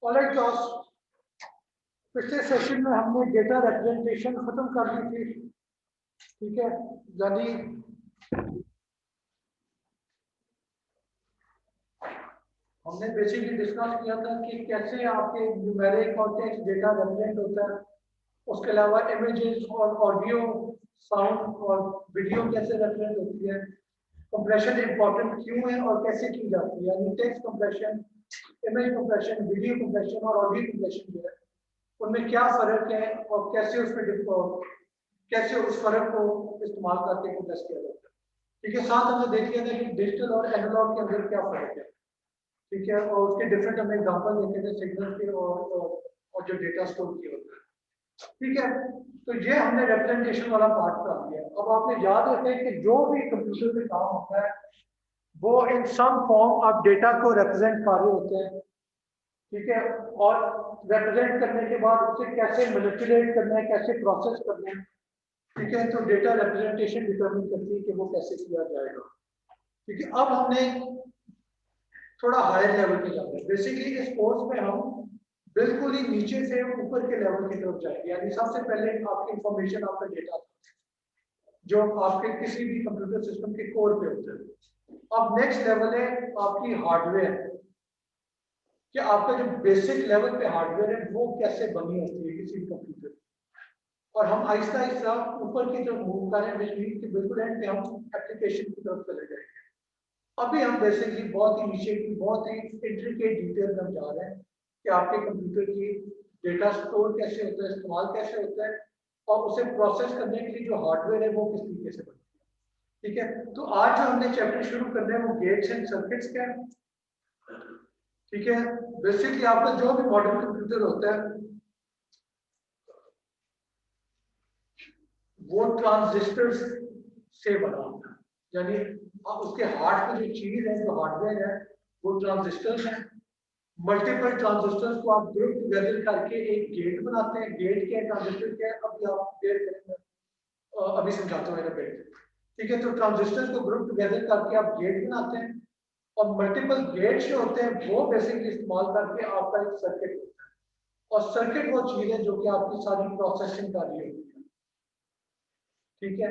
Alright class, पिछले session में हमने डेटा रिप्रेजेंटेशन खत्म कर ली थी। ठीक है, यानी हमने बेसिकली डिस्कस किया था कि कैसे आपके न्यूमेरिक और टेक्स्ट डेटा रिप्रेजेंट होता है। उसके अलावा इमेजेस और ऑडियो, साउंड और वीडियो कैसे रिप्रेजेंट होती है। कंप्रेशन इंपॉर्टेंट क्यों है और कैसे की जाती है, यानी text compression, image compression, video compression और ऑडियो कंप्रेशन जो है उनमें क्या फर्क है और कैसे उस फर्क को इस्तेमाल करके कंप्रेस किया जाता है। ठीक है, साथ हमने देख लिया था कि डिजिटल और एनालॉग के अंदर क्या फर्क है। ठीक है, और उसके डिफरेंट हमने एग्जांपल देखे थे सिग्नल के और जो डेटा स्टोर किया होता है। ठीक है, तो ये हमने रिप्रेजेंटेशन वाला पार्ट कर दिया। अब आपने याद रखें कि जो भी कंप्यूटर में काम होता है वो इन सम फॉर्म ऑफ डेटा को रिप्रेजेंट कर रहे होते हैं। ठीक है, और रिप्रेजेंट करने के बाद उसे कैसे मैनिपुलेट करना है, कैसे प्रोसेस करना है। ठीक है, तो डेटा रिप्रेजेंटेशन डिटरमिन करती है कि वो कैसे किया जाएगा। ठीक है, अब हमने थोड़ा हायर लेवल पे जाते हैं। बेसिकली इस कोर्स में हम बिल्कुल ही नीचे से ऊपर के लेवल की तरफ जाएंगे। यानी सबसे पहले आपकी इंफॉर्मेशन, आपका डेटा जो आपके किसी भी कंप्यूटर सिस्टम के कोर पे होता है। अब नेक्स्ट लेवल है आपकी हार्डवेयर, कि आपका जो बेसिक लेवल पे हार्डवेयर है वो कैसे बनी होती है किसी भी कंप्यूटर। और हम आहिस्ता आहिस्ता ऊपर की तरफ मूव करें, कि बिल्कुल एंड पे हम एप्लीकेशन की तरफ चले जाएंगे। अभी हम बेसिकली बहुत ही नीचे की, बहुत ही इंट्रिकेट डिटेल में जा रहे हैं कि आपके कंप्यूटर की डेटा स्टोर कैसे होता है, इस्तेमाल कैसे होता है, और उसे प्रोसेस करने के लिए जो हार्डवेयर है वो किस तरीके से बनती है। ठीक है, तो आज जो हमने चैप्टर शुरू करना है वो गेट्स एंड सर्किट्स का है। ठीक है, बेसिकली आपका जो भी मॉडर्न कंप्यूटर होता है वो ट्रांजिस्टर्स से बना होता है। यानी उसके हार्ट में जो चीज है, जो हार्डवेयर है, वो ट्रांजिस्टर्स है। मल्टीपल ट्रांजिस्टर्स को आप ग्रुप टुगेदर करके एक गेट बनाते हैं। गेट के ट्रांजिस्टर के अभी आप क्लियर करेंगे, अभी समझाता हूँ मेरा। ठीक है, तो ट्रांजिस्टर्स को ग्रुप टुगेदर करके आप गेट बनाते हैं, और मल्टीपल गेट्स जो होते हैं वो बेसिकली इस्तेमाल करके आपका एक सर्किट होता है। और सर्किट वो चीज है जो कि आपकी सारी प्रोसेसिंग कर रही होती है। ठीक है,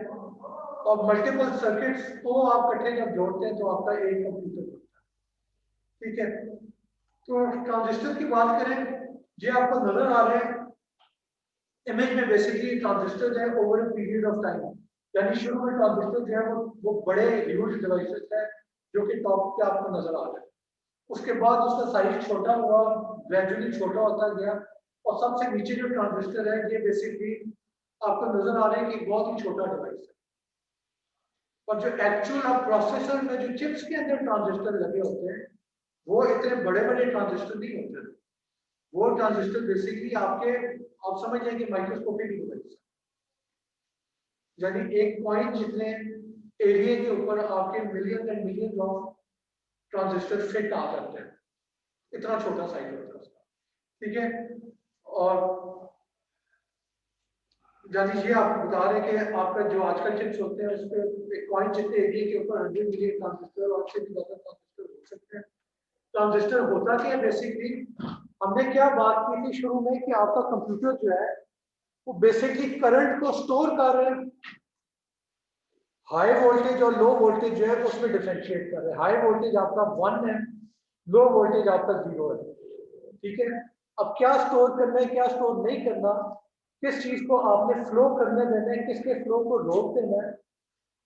और मल्टीपल सर्किट्स को आप इकट्ठे जब जोड़ते हैं तो आपका एक कंप्यूटर होता है। ठीक है, तो ट्रांजिस्टर की बात करें, ये आपको नजर आ रहा है इमेज में। बेसिकली ट्रांजिस्टर है over a period of time, यानी शुरू में ट्रांजिस्टर जो है वो बड़े ह्यूज डिवाइसेस है जो कि टॉप पे आपको नजर आ रहा है। उसके बाद उसका साइज छोटा हुआ, ग्रेजुअली छोटा होता गया, और सबसे नीचे जो ट्रांजिस्टर है ये बेसिकली आपको नजर आ रहा है कि बहुत ही छोटा डिवाइस है। और जो एक्चुअल प्रोसेसर में जो चिप्स के अंदर ट्रांजिस्टर लगे होते हैं वो इतने बड़े बड़े ट्रांजिस्टर नहीं होते। वो ट्रांजिस्टर बेसिकली आपके, आप समझ जाएंगे, माइक्रोस्कोपिक डिवाइस, यानी एक पॉइंट जितने एरिया के ऊपर आपके million and million of transistor fit आ जाते हैं। इतना छोटा साइज होता है उसका। ठीक है, और यानी ये आपको बता रहे हैं कि आपका जो आजकल चिप्स होते हैं उस पर एक पॉइंट जितने एरिया के ऊपर 100 मिलियन ट्रांजिस्टर और उससे भी ज्यादा ट्रांजिस्टर हो सकते हैं। ट्रांजिस्टर होता क्या है बेसिकली, हमने क्या बात की थी शुरू में कि आपका कंप्यूटर जो है वो बेसिकली करंट को स्टोर कर रहे हैं। हाई वोल्टेज और लो वोल्टेज जो है उसमें डिफरेंशिएट कर रहे हैं। हाई वोल्टेज आपका 1 है, लो वोल्टेज आपका 0 है। ठीक है, अब क्या स्टोर करना है, क्या स्टोर नहीं करना, किस चीज को आपने फ्लो करने देना है, किसके फ्लो को रोक देना है,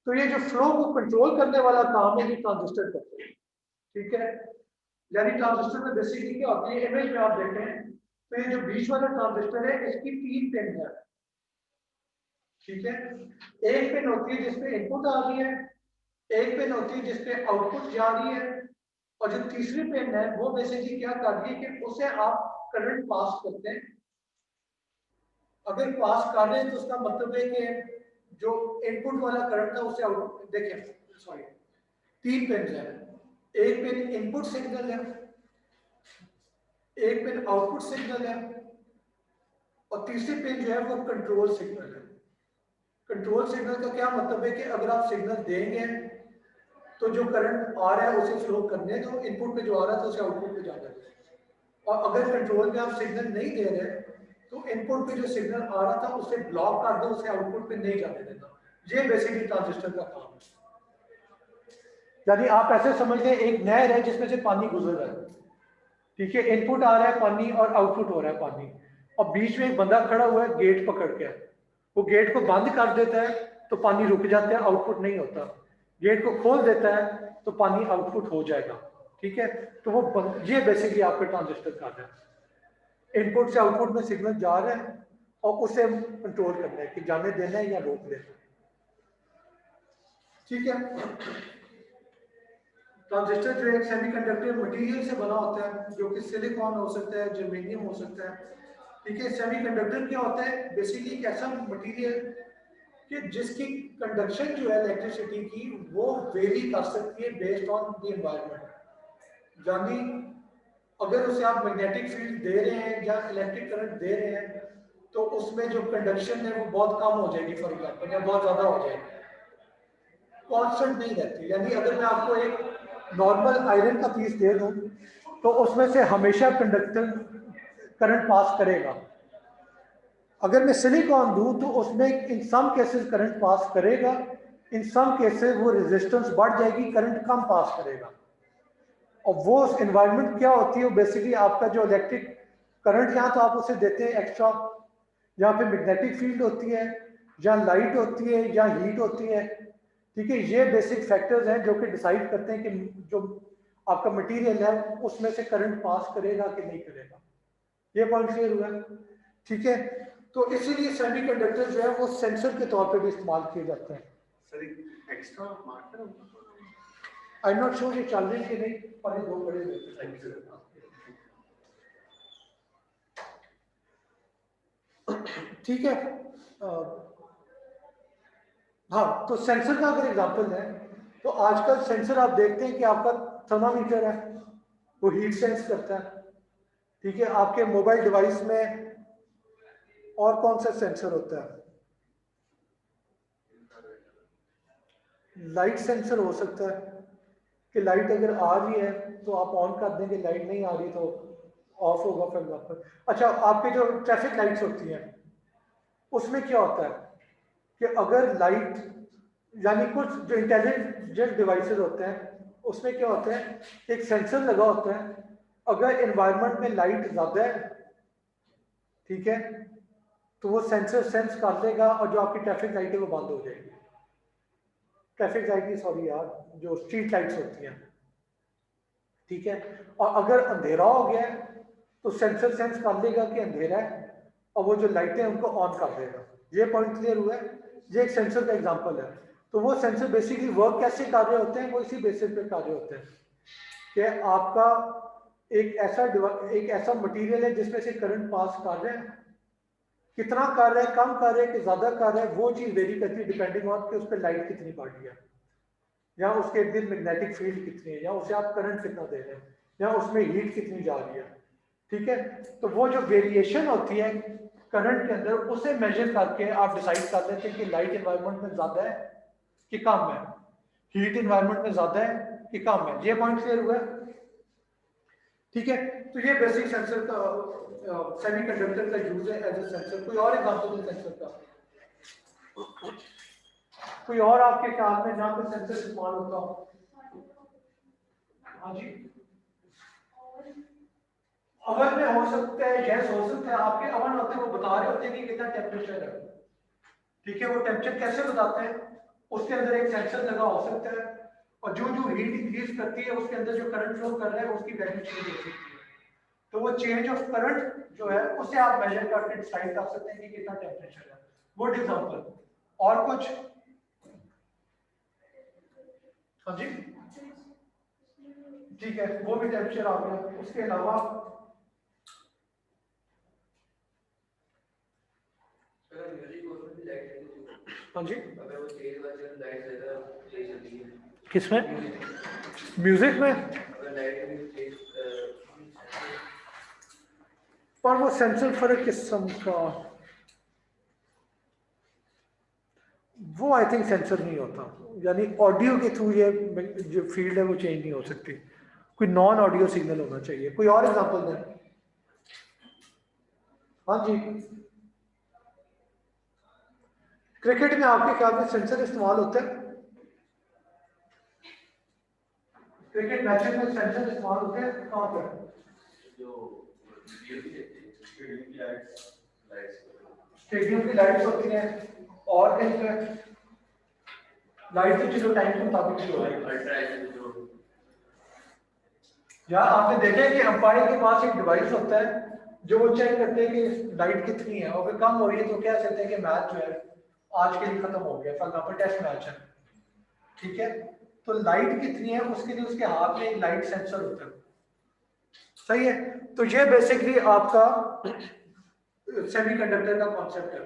तो ये जो फ्लो को कंट्रोल करने वाला काम है ये ट्रांजिस्टर करते हैं। ठीक है, यानी ट्रांजिस्टर में बेसिकली क्या होती है, इमेज में आप देखें तो ये जो बीच वाला ट्रांजिस्टर है इसकी 3 पिन है। ठीक है, एक पिन होती है जिसपे इनपुट आ रही है, एक पिन होती है जिसपे आउटपुट जा रही है, और जो तीसरी पिन है वो बेसिकली क्या कर रही है कि उसे आप करंट पास करते हैं। अगर पास कर रहे हैं तो उसका मतलब है कि जो इनपुट वाला करंट था उसे आउटपुट, देखें सॉरी, 3 पिन है। एक पिन इनपुट सिग्नल है, एक पिन आउटपुट सिग्नल है, और तीसरी पिन जो है वो कंट्रोल सिग्नल है। कंट्रोल सिग्नल का क्या मतलब है कि अगर आप सिग्नल देंगे तो जो करंट आ रहा है उसे फ्लो करने दो, इनपुट पे जो आ रहा था उसे आउटपुट पे जाने दो। और अगर कंट्रोल में आप सिग्नल नहीं दे रहे तो इनपुट पे जो सिग्नल आ रहा था उसे ब्लॉक कर दो, उसे आउटपुट पे नहीं जाने देना। ये बेसिकली ट्रांजिस्टर का काम है। यानी आप ऐसे समझ लें एक नहर है जिसमें से पानी गुजर रहा है, ठीक है, इनपुट आ रहा है पानी और आउटपुट हो रहा है पानी, और बीच में एक बंदा खड़ा हुआ है गेट पकड़ के, वो गेट को बंद कर देता है तो पानी रुक जाता है, आउटपुट नहीं होता, गेट को खोल देता है तो पानी आउटपुट हो जाएगा, ठीक है। तो वो ये बेसिकली आपका ट्रांजिस्टर का है, इनपुट से आउटपुट में सिग्नल जा रहा है और उसे कंट्रोल करना है कि जाने देना है या रोक देना, ठीक है। ट्रांजिस्टर जो एक सेमीकंडक्टर मटेरियल से बना होता है, जो कि सिलिकॉन हो सकता है, जर्मेनियम हो सकता है, ठीक है। सेमीकंडक्टर क्या होता है, बेसिकली एक ऐसा मटेरियल कि जिसकी कंडक्शन जो है इलेक्ट्रिसिटी की वो वेरी कर सकती है बेस्ड ऑन द एनवायरनमेंट। यानी अगर उसे आप मैग्नेटिक फील्ड दे रहे हैं या इलेक्ट्रिक करंट दे रहे हैं तो उसमें जो कंडक्शन है वो बहुत कम हो जाएगी फॉर एग्जाम्पल, या बहुत ज्यादा हो जाएगी, कांस्टेंट नहीं रहती। यानी अगर मैं आपको एक नॉर्मल आयरन का पीस दे दूं तो उसमें से हमेशा कंडक्टर करंट पास करेगा, अगर मैं सिलिकॉन दूं तो उसमें इन सम केसेस करंट पास करेगा, इन सम केसेस वो रेजिस्टेंस बढ़ जाएगी, करंट कम पास करेगा। और वो एनवायरनमेंट क्या होती है, बेसिकली आपका जो इलेक्ट्रिक करंट यहाँ तो आप उसे देते हैं एक्स्ट्रा, यहाँ पे मैग्नेटिक फील्ड होती है, या लाइट होती है, या हीट होती है, ठीक है। ये बेसिक फैक्टर्स हैं जो कि डिसाइड करते हैं कि जो आपका मटेरियल है उसमें से करंट पास करेगा कि नहीं करेगा। ये पॉइंट क्लियर हुआ, ठीक है। तो इसीलिए सेमीकंडक्टर जो है वो सेंसर के तौर पे भी इस्तेमाल किए जाते हैं। Sir extra marker I not sure ये चल रही है कि नहीं, पर ये दो बड़े ठीक है। हाँ, तो सेंसर का अगर एग्जांपल है तो आजकल सेंसर आप देखते हैं कि आपका थर्मामीटर है, वो हीट सेंस करता है, ठीक है। आपके मोबाइल डिवाइस में और कौन सा सेंसर होता है, लाइट सेंसर हो सकता है कि लाइट अगर आ रही है तो आप ऑन कर देंगे, लाइट नहीं आ रही तो ऑफ होगा फॉर एग्जाम्पल। अच्छा, आपके जो ट्रैफिक लाइट्स होती हैं उसमें क्या होता है कि अगर लाइट, यानी कुछ जो इंटेलिजेंट डिवाइसेस होते हैं उसमें क्या होता है, एक सेंसर लगा होता है, अगर एनवायरनमेंट में लाइट ज़्यादा है, ठीक है, तो वो सेंसर सेंस कर लेगा और जो आपकी ट्रैफिक लाइट है वो बंद हो जाएगी। ट्रैफिक लाइट की, सॉरी यार, जो स्ट्रीट लाइट्स होती हैं, ठीक है। और अगर अंधेरा हो गया है तो सेंसर सेंस कर लेगा कि अंधेरा है और वो जो लाइटें उनको ऑन कर देगा। ये पॉइंट क्लियर हुआ है, ये एक सेंसर का एग्जांपल है। तो वो सेंसर बेसिकली वर्क कैसे कर रहे होते हैं, वो इसी बेसिस पे कर रहे होते हैं कि आपका एक ऐसा मटेरियल है जिसमें से करंट पास कर रहे हैं, कितना कर रहे हैं, कम कर रहे हैं कि ज्यादा कर रहे हैं, वो चीज वेरी करती है डिपेंडिंग ऑन कि उस पर लाइट कितनी पड़ रही है, या उसके इर्द गिर्द मैग्नेटिक फील्ड कितनी है, या उसे आप करंट कितना दे रहे हैं, या उसमें हीट कितनी जा रही है, ठीक है। तो वो जो वेरिएशन होती है करंट के अंदर उसे मेजर करके आप डिसाइड कर लेते हैं कि लाइट एनवायरनमेंट में ज्यादा है कि कम है, हीट एनवायरनमेंट में ज्यादा है कि कम है। ये पॉइंट क्लियर हुआ, ठीक है। तो ये बेसिक सेंसर का सेमीकंडक्टर का यूज है एज ए सेंसर। कोई और एग्जांपल है सेंसर का, कोई और आपके ख्याल में जहां पे सेंसर इस्तेमाल होता हो? हाँ जी, अवन में हो सकता है, गैस हो सकता है, आपके अवन होते हैं वो बता रहे होते हैं कि कितना टेम्परेचर है, ठीक है। वो टेम्परेचर कैसे बताते हैं, उसके अंदर एक सेंसर लगा हो सकता है और जो जो हीट इंक्रीज करती है उसके अंदर जो करंट फ्लो कर रहा है उसकी वैल्यू चेंज हो सकती है। तो वो चेंज ऑफ करंट जो है उसे आप मेजर करके डिसाइड कर सकते हैं कि कितना टेम्परेचर है। Good example. और कुछ? हाँ जी, ठीक है, वो भी टेम्परेचर आ गया। उसके अलावा हाँ जी, किसमें? म्यूजिक में? पर वो सेंसर फर्क किस्म का, वो आई थिंक सेंसर नहीं होता, यानी ऑडियो के थ्रू ये जो फील्ड है वो चेंज नहीं हो सकती, कोई नॉन ऑडियो सिग्नल होना चाहिए। कोई और एग्जांपल दें? हाँ जी, क्रिकेट में आपके ख्याल में सेंसर इस्तेमाल होते हैं? क्रिकेट मैचेस में सेंसर इस्तेमाल होते हैं कहाँ पर? स्टेडियम की लाइट्स होती हैं और कहीं पे लाइट तो चलो टाइम के मुताबिक शो है। या आपने देखा है कि अंपायर के पास एक डिवाइस होता है जो वो चेक करते हैं कि लाइट कितनी है, और अगर कम हो रही है तो कह सकते हैं कि मैच जो है आज के लिए खत्म हो गया, फॉर एग्जाम्पल टेस्ट मैच है, ठीक है। तो लाइट कितनी है उसके लिए उसके हाथ में एक लाइट सेंसर होता है, सही है। तो ये बेसिकली आपका सेमीकंडक्टर का कॉन्सेप्ट है,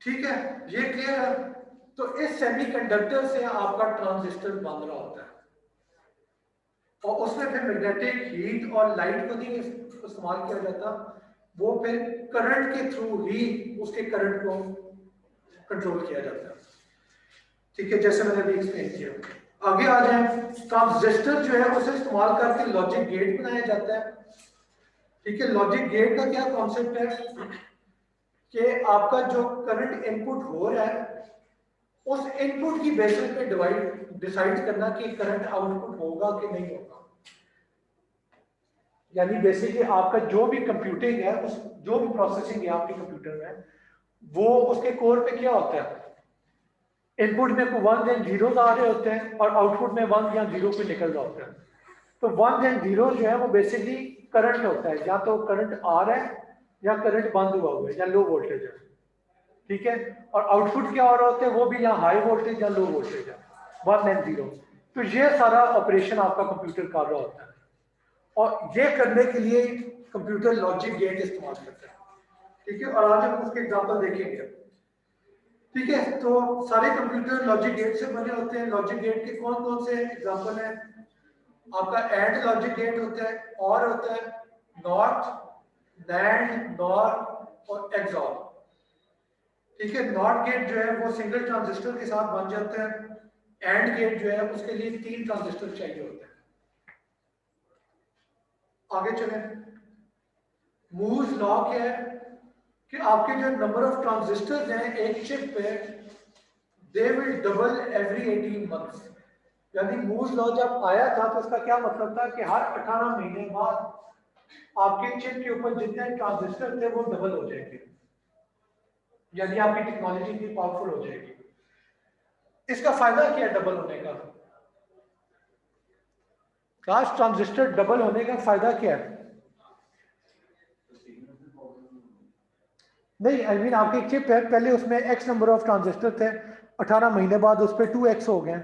ठीक है, ये क्लियर है। तो इस सेमीकंडक्टर से आपका ट्रांजिस्टर बन रहा होता है, और उसमें फिर मैग्नेटिक हीट और लाइट को नहीं इस्तेमाल किया जाता, वो फिर करंट के थ्रू ही उसके करंट को कंट्रोल किया जाता है, ठीक है, जैसे मैंने अभी एक्सप्लेन किया। आगे आ जाए, ट्रांजिस्टर जो है उसे इस्तेमाल करके लॉजिक गेट बनाया जाता है, ठीक है। लॉजिक गेट का क्या कॉन्सेप्ट है कि आपका जो करंट इनपुट हो रहा है उस इनपुट की बेसिस पे डिसाइड करना कि करंट आउटपुट होगा कि नहीं होगा। यानी बेसिकली आपका जो भी कंप्यूटिंग है, उस जो भी प्रोसेसिंग है आपके कंप्यूटर में, वो उसके कोर पे क्या होता है, इनपुट में को वन एंड जीरोस आ रहे होते हैं और आउटपुट में वन या जीरो पे निकल रहा होता है। तो वन एंड जीरो जो है वो बेसिकली करंट होता है, या तो करंट आ रहा है या करंट बंद हुआ हुआ है या लो वोल्टेज है, ठीक है। और आउटपुट क्या हो रहा होता है, वो भी या हाई वोल्टेज या लो वोल्टेज है, वन एंड जीरो। तो ये सारा ऑपरेशन आपका कंप्यूटर कर रहा होता है, और ये करने के लिए कंप्यूटर लॉजिक गेट इस्तेमाल करता है, ठीक है। और आज हम उसके एग्जांपल देखेंगे, ठीक है। तो सारे कंप्यूटर लॉजिक गेट से बने होते हैं। लॉजिक गेट के कौन कौन से एग्जांपल हैं? आपका एंड लॉजिक गेट होता है, और होता है नॉट, नैंड, नॉर और एक्सॉर, ठीक है। नॉट गेट जो है वो सिंगल ट्रांजिस्टर के साथ बन जाता है। एंड गेट जो है उसके लिए 3 ट्रांजिस्टर चाहिए होते हैं। आगे चलें, मूर्स लॉ क्या है कि आपके जो नंबर ऑफ ट्रांजिस्टर्स हैं एक चिप पे, they will double every 18 months. यानी मूर्स लॉ जब आया था तो उसका क्या मतलब था कि हर 18 महीने बाद आपके चिप के ऊपर जितने ट्रांजिस्टर थे वो डबल हो जाएंगे, यानी आपकी टेक्नोलॉजी इतनी पावरफुल हो जाएगी। इसका फायदा क्या है डबल होने का? काश ट्रांजिस्टर डबल होने का फायदा क्या है? नहीं, आई मीन आपकी चिप है, पहले उसमें एक्स नंबर ऑफ ट्रांजिस्टर थे, 18 महीने बाद उस पर 2x हो गए,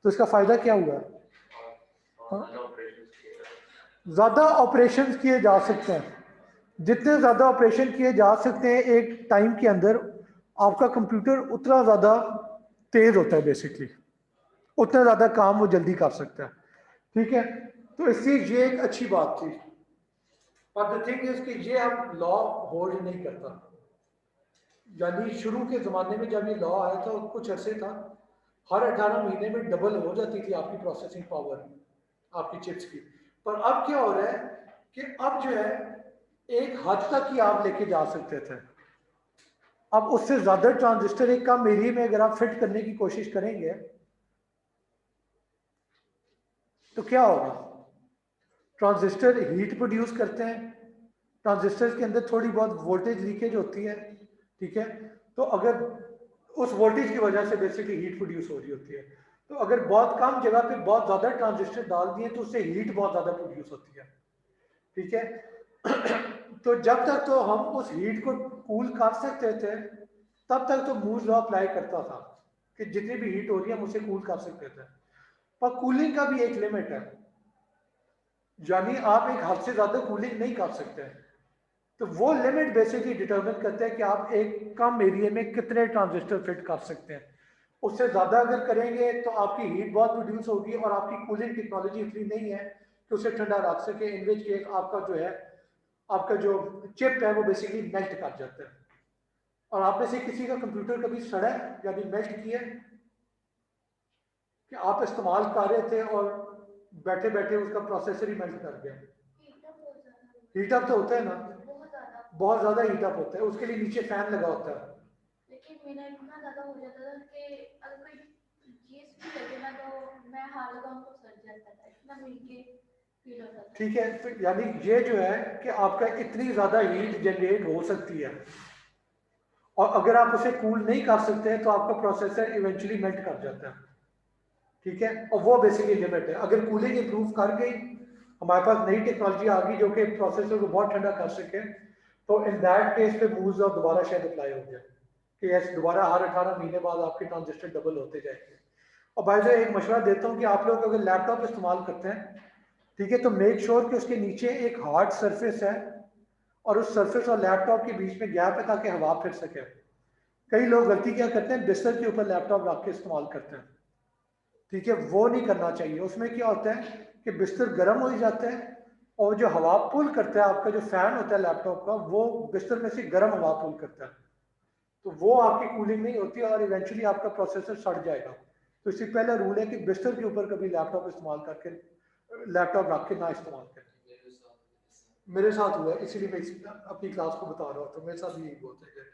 तो इसका फायदा क्या हुआ? ज्यादा ऑपरेशन किए जा सकते हैं, जितने ज्यादा ऑपरेशन किए जा सकते हैं एक टाइम के अंदर, आपका कंप्यूटर उतना ज्यादा तेज होता है, बेसिकली उतना ज्यादा काम वो जल्दी कर सकता है, ठीक है। तो इसलिए ये एक अच्छी बात थी, पर द थिंग इज कि ये अब लॉ होल्ड नहीं करता। यानी शुरू के ज़माने में जब ये लॉ आया था कुछ अरसे था, हर 18 महीने में डबल हो जाती थी आपकी प्रोसेसिंग पावर आपकी चिप्स की। पर अब क्या हो रहा है कि अब जो है एक हद तक ही आप लेके जा सकते थे, अब उससे ज़्यादा ट्रांजिस्टर एक कम एरिया में अगर आप फिट करने की कोशिश करेंगे तो क्या होगा? ट्रांजिस्टर हीट प्रोड्यूस करते हैं, ट्रांजिस्टर के अंदर थोड़ी बहुत वोल्टेज लीकेज होती है, ठीक है। तो अगर उस वोल्टेज की वजह से बेसिकली हीट प्रोड्यूस हो रही होती है, तो अगर बहुत कम जगह पे बहुत ज़्यादा ट्रांजिस्टर डाल दिए तो उससे हीट बहुत ज़्यादा प्रोड्यूस होती है, ठीक है। तो जब तक तो हम उस हीट को कूल कर सकते थे तब तक तो मूर्स लॉ अप्लाई करता था कि जितनी भी हीट हो रही है हम उसे कूल कर सकते थे, पर कूलिंग का भी एक लिमिट है, यानी आप एक हद से ज़्यादा कूलिंग नहीं कर सकते। तो वो लिमिट बेसिकली डिटरमिन करते हैं कि आप एक कम एरिया में कितने ट्रांजिस्टर फिट कर सकते हैं। उससे ज़्यादा अगर करेंगे तो आपकी हीट बहुत प्रोड्यूस होगी और आपकी कूलिंग टेक्नोलॉजी इतनी नहीं है कि उसे ठंडा रख सके, इन विच केस आपका जो है आपका जो चिप है वो बेसिकली मेल्ट कर जाता है। और आप में से किसी का कंप्यूटर कभी सड़ा है यानी मेल्ट किया है कि आप इस्तेमाल कर रहे थे और बैठे बैठे उसका प्रोसेसर ही मेल्ट कर गया। हीट अप तो होता है ना, बहुत ज्यादा हीट अप होता है, उसके लिए नीचे फैन लगा होता है। लेकिन मेरा इतना ज्यादा हो जाता था कि अगर कोई चीज भी लगे ना तो मैं हाथ लगाऊं तो सड़ जाता था, इतना मिलके फील होता था। ठीक है, तो यानी ये जो है कि आपका इतनी ज्यादा हीट जनरेट हो सकती है, और अगर आप उसे कूल नहीं कर सकते हैं तो आपका प्रोसेसर इवेंचुअली मेल्ट कर जाता है। ठीक है, और वो बेसिकली लिमिट है। अगर कूलिंग इंप्रूव कर गई, हमारे पास नई टेक्नोलॉजी आ गई जो कि प्रोसेसर को बहुत ठंडा कर सके, तो इन दैट केस पे मूव्स और दोबारा शायद अप्लाई हो गया कि यस दोबारा हर 18 महीने बाद आपके ट्रांजिस्टर डबल होते जाएंगे। और भाई जो एक मशवरा देता हूँ कि आप लोग अगर लैपटॉप इस्तेमाल करते हैं, ठीक है, तो मेक श्योर कि उसके नीचे एक हार्ड सरफेस है और उस सरफेस और लैपटॉप के बीच में गैप है ताकि हवा फिर सके। कई लोग गलती क्या करते हैं, बिस्तर के ऊपर लैपटॉप रख के इस्तेमाल करते हैं। ठीक है, वो नहीं करना चाहिए। उसमें क्या होता है कि बिस्तर गर्म हो ही जाता है, और जो हवा पुल करता है, आपका जो फैन होता है लैपटॉप का, वो बिस्तर में से गर्म हवा पुल करता है, तो वो आपकी कूलिंग नहीं होती और इवेंचुअली आपका प्रोसेसर सड़ जाएगा। तो इससे पहला रूल है कि बिस्तर के ऊपर कभी लैपटॉप इस्तेमाल करके, लैपटॉप रख के ना इस्तेमाल करें। मेरे साथ हुआ है, इसीलिए मैं अपनी क्लास को बता रहा हूँ, तो मेरे साथ भी यही होता है।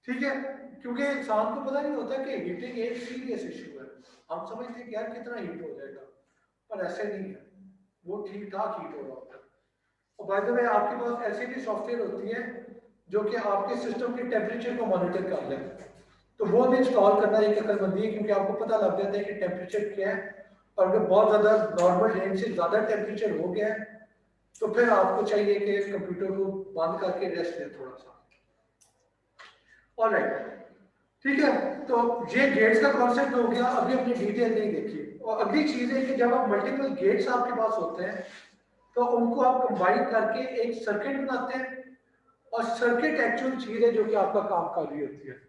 ठीक है, क्योंकि इंसान को पता नहीं होता कि हीटिंग एक सीरियस इशू है। हम समझते हैं कि यार कितना हीट हो जाएगा, पर ऐसे नहीं है, वो ठीक ठाक हीट हो रहा होता है। और बाय द वे आपके पास ऐसी भी सॉफ्टवेयर होती है जो कि आपके सिस्टम के टेम्परेचर को मॉनिटर कर ले, तो वो भी इंस्टॉल करना एक अक्लमंदी है, क्योंकि आपको पता लग जाता है कि टेम्परेचर क्या है, और अगर बहुत ज़्यादा नॉर्मल रेंज से ज़्यादा टेम्परेचर हो गया है तो फिर आपको चाहिए कि कंप्यूटर को बंद करके रेस्ट दें थोड़ा सा। ऑलराइट, ठीक है, तो ये गेट्स का कॉन्सेप्ट हो गया। अभी अपनी डिटेल नहीं देखी। और अगली चीज है कि जब आप मल्टीपल गेट्स आपके पास होते हैं तो उनको आप कंबाइन करके एक सर्किट बनाते हैं, और सर्किट एक्चुअल चीज है जो कि आपका काम कर रही होती है।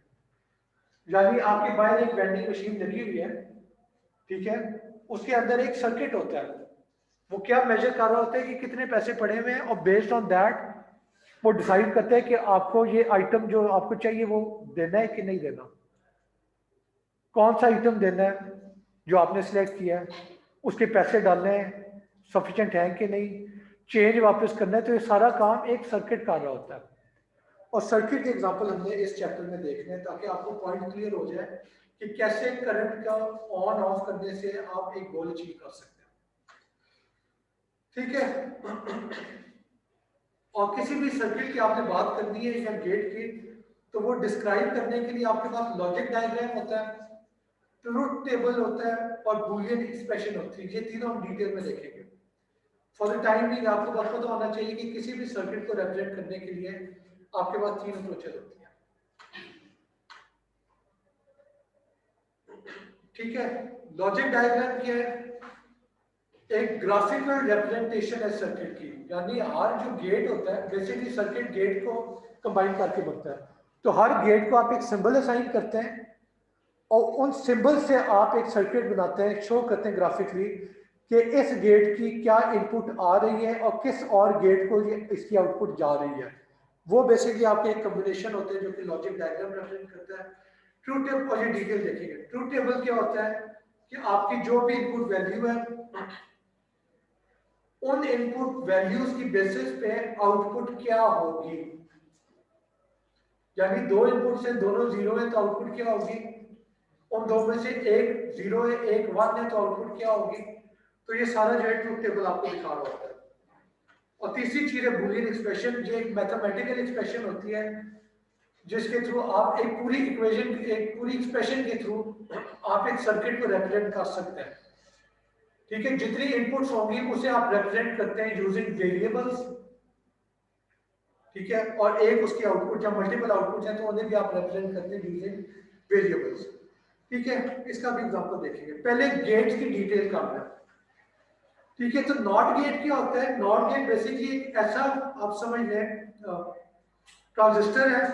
यानी आपके बाहर एक वेंडिंग मशीन लगी हुई है, ठीक है, उसके अंदर एक सर्किट होता है, वो क्या मेजर कर रहा होता है कि कितने पैसे पड़े हुए हैं, और बेस्ड ऑन दैट वो डिसाइड करता है कि आपको ये आइटम जो आपको चाहिए वो देना है कि नहीं देना, कौन सा आइटम देना है जो आपने सिलेक्ट किया है, उसके पैसे डालने हैं, सफिशिएंट है कि नहीं, चेंज वापस करना है। तो ये सारा काम एक सर्किट कर रहा होता है। और सर्किट के एग्जांपल हमने इस चैप्टर में देखने हैं ताकि आपको पॉइंट क्लियर हो जाए कि कैसे करंट का ऑन ऑफ करने से आप एक गोल अचीव कर सकते हैं। ठीक है, और किसी भी सर्किट की आपने बात करनी है या गेट की, तो वो डिस्क्राइब करने के लिए आपके पास लॉजिक डायग्राम होता है, ट्रुथ टेबल होता है, और बूलियन एक्सप्रेशन होती है। ये तीनों हम डिटेल में देखेंगे। फॉर द टाइम भी आपको बस पता होना चाहिए कि किसी भी सर्किट को रिप्रेजेंट करने के लिए आपके पास तीन अप्रोचेस होती हैं। ठीक है, लॉजिक डायग्राम क्या है? एक ग्राफिकल रिप्रेजेंटेशन है सर्किट की, यानी हर जो गेट होता है, बेसिकली सर्किट गेट को कंबाइन करके बनता है। तो हर गेट को आप एक सिंबल असाइन करते हैं, और उन सिंबल से आप एक सर्किट बनाते हैं, शो करते हैं ग्राफिकली कि इस गेट की क्या इनपुट आ रही है और किस और गेट को ये इसकी आउटपुट जा रही है। वो बेसिकली आपके एक कॉम्बिनेशन होते हैं जो कि लॉजिक डायग्राम रिप्रेजेंट करता है। ट्रूथ टेबल, और ये डिटेल देखेंगे। ट्रूथ टेबल क्या होता है कि आपकी जो भी इनपुट वैल्यू है, उन इनपुट वैल्यूज की बेसिस पे आउटपुट क्या होगी। यानी दो इनपुट से दोनों जीरो है तो आउटपुट क्या होगी, उन दो में से एक जीरो है एक वन है तो आउटपुट क्या होगी। तो ये सारा जो है ट्रूथ टेबल आपको दिखा रहा होता है। और तीसरी चीज है बूलियन एक्सप्रेशन। ये एक मैथमेटिकल एक्सप्रेशन होती है जिसके थ्रू आप एक पूरी इक्वेशन, एक पूरी एक्सप्रेशन के थ्रू आप एक सर्किट को रिप्रेजेंट कर सकते हैं। ठीक है, जितनी इनपुट्स होंगी उसे आप रिप्रेजेंट करते हैं यूजिंग वेरिएबल्स। ठीक है, और एक उसकी आउटपुट, जब मल्टीपल आउटपुट है तो उन्हें भी आप रिप्रेजेंट करते हैं यूजिंग वेरिएबल्स। ठीक है, इसका भी एग्जांपल देखेंगे। पहले गेट्स की डिटेल करना है। ठीक है, तो नॉट गेट क्या होता है? नॉट गेट बेसिकली एक ऐसा, आप समझ लें, ट्रांजिस्टर है।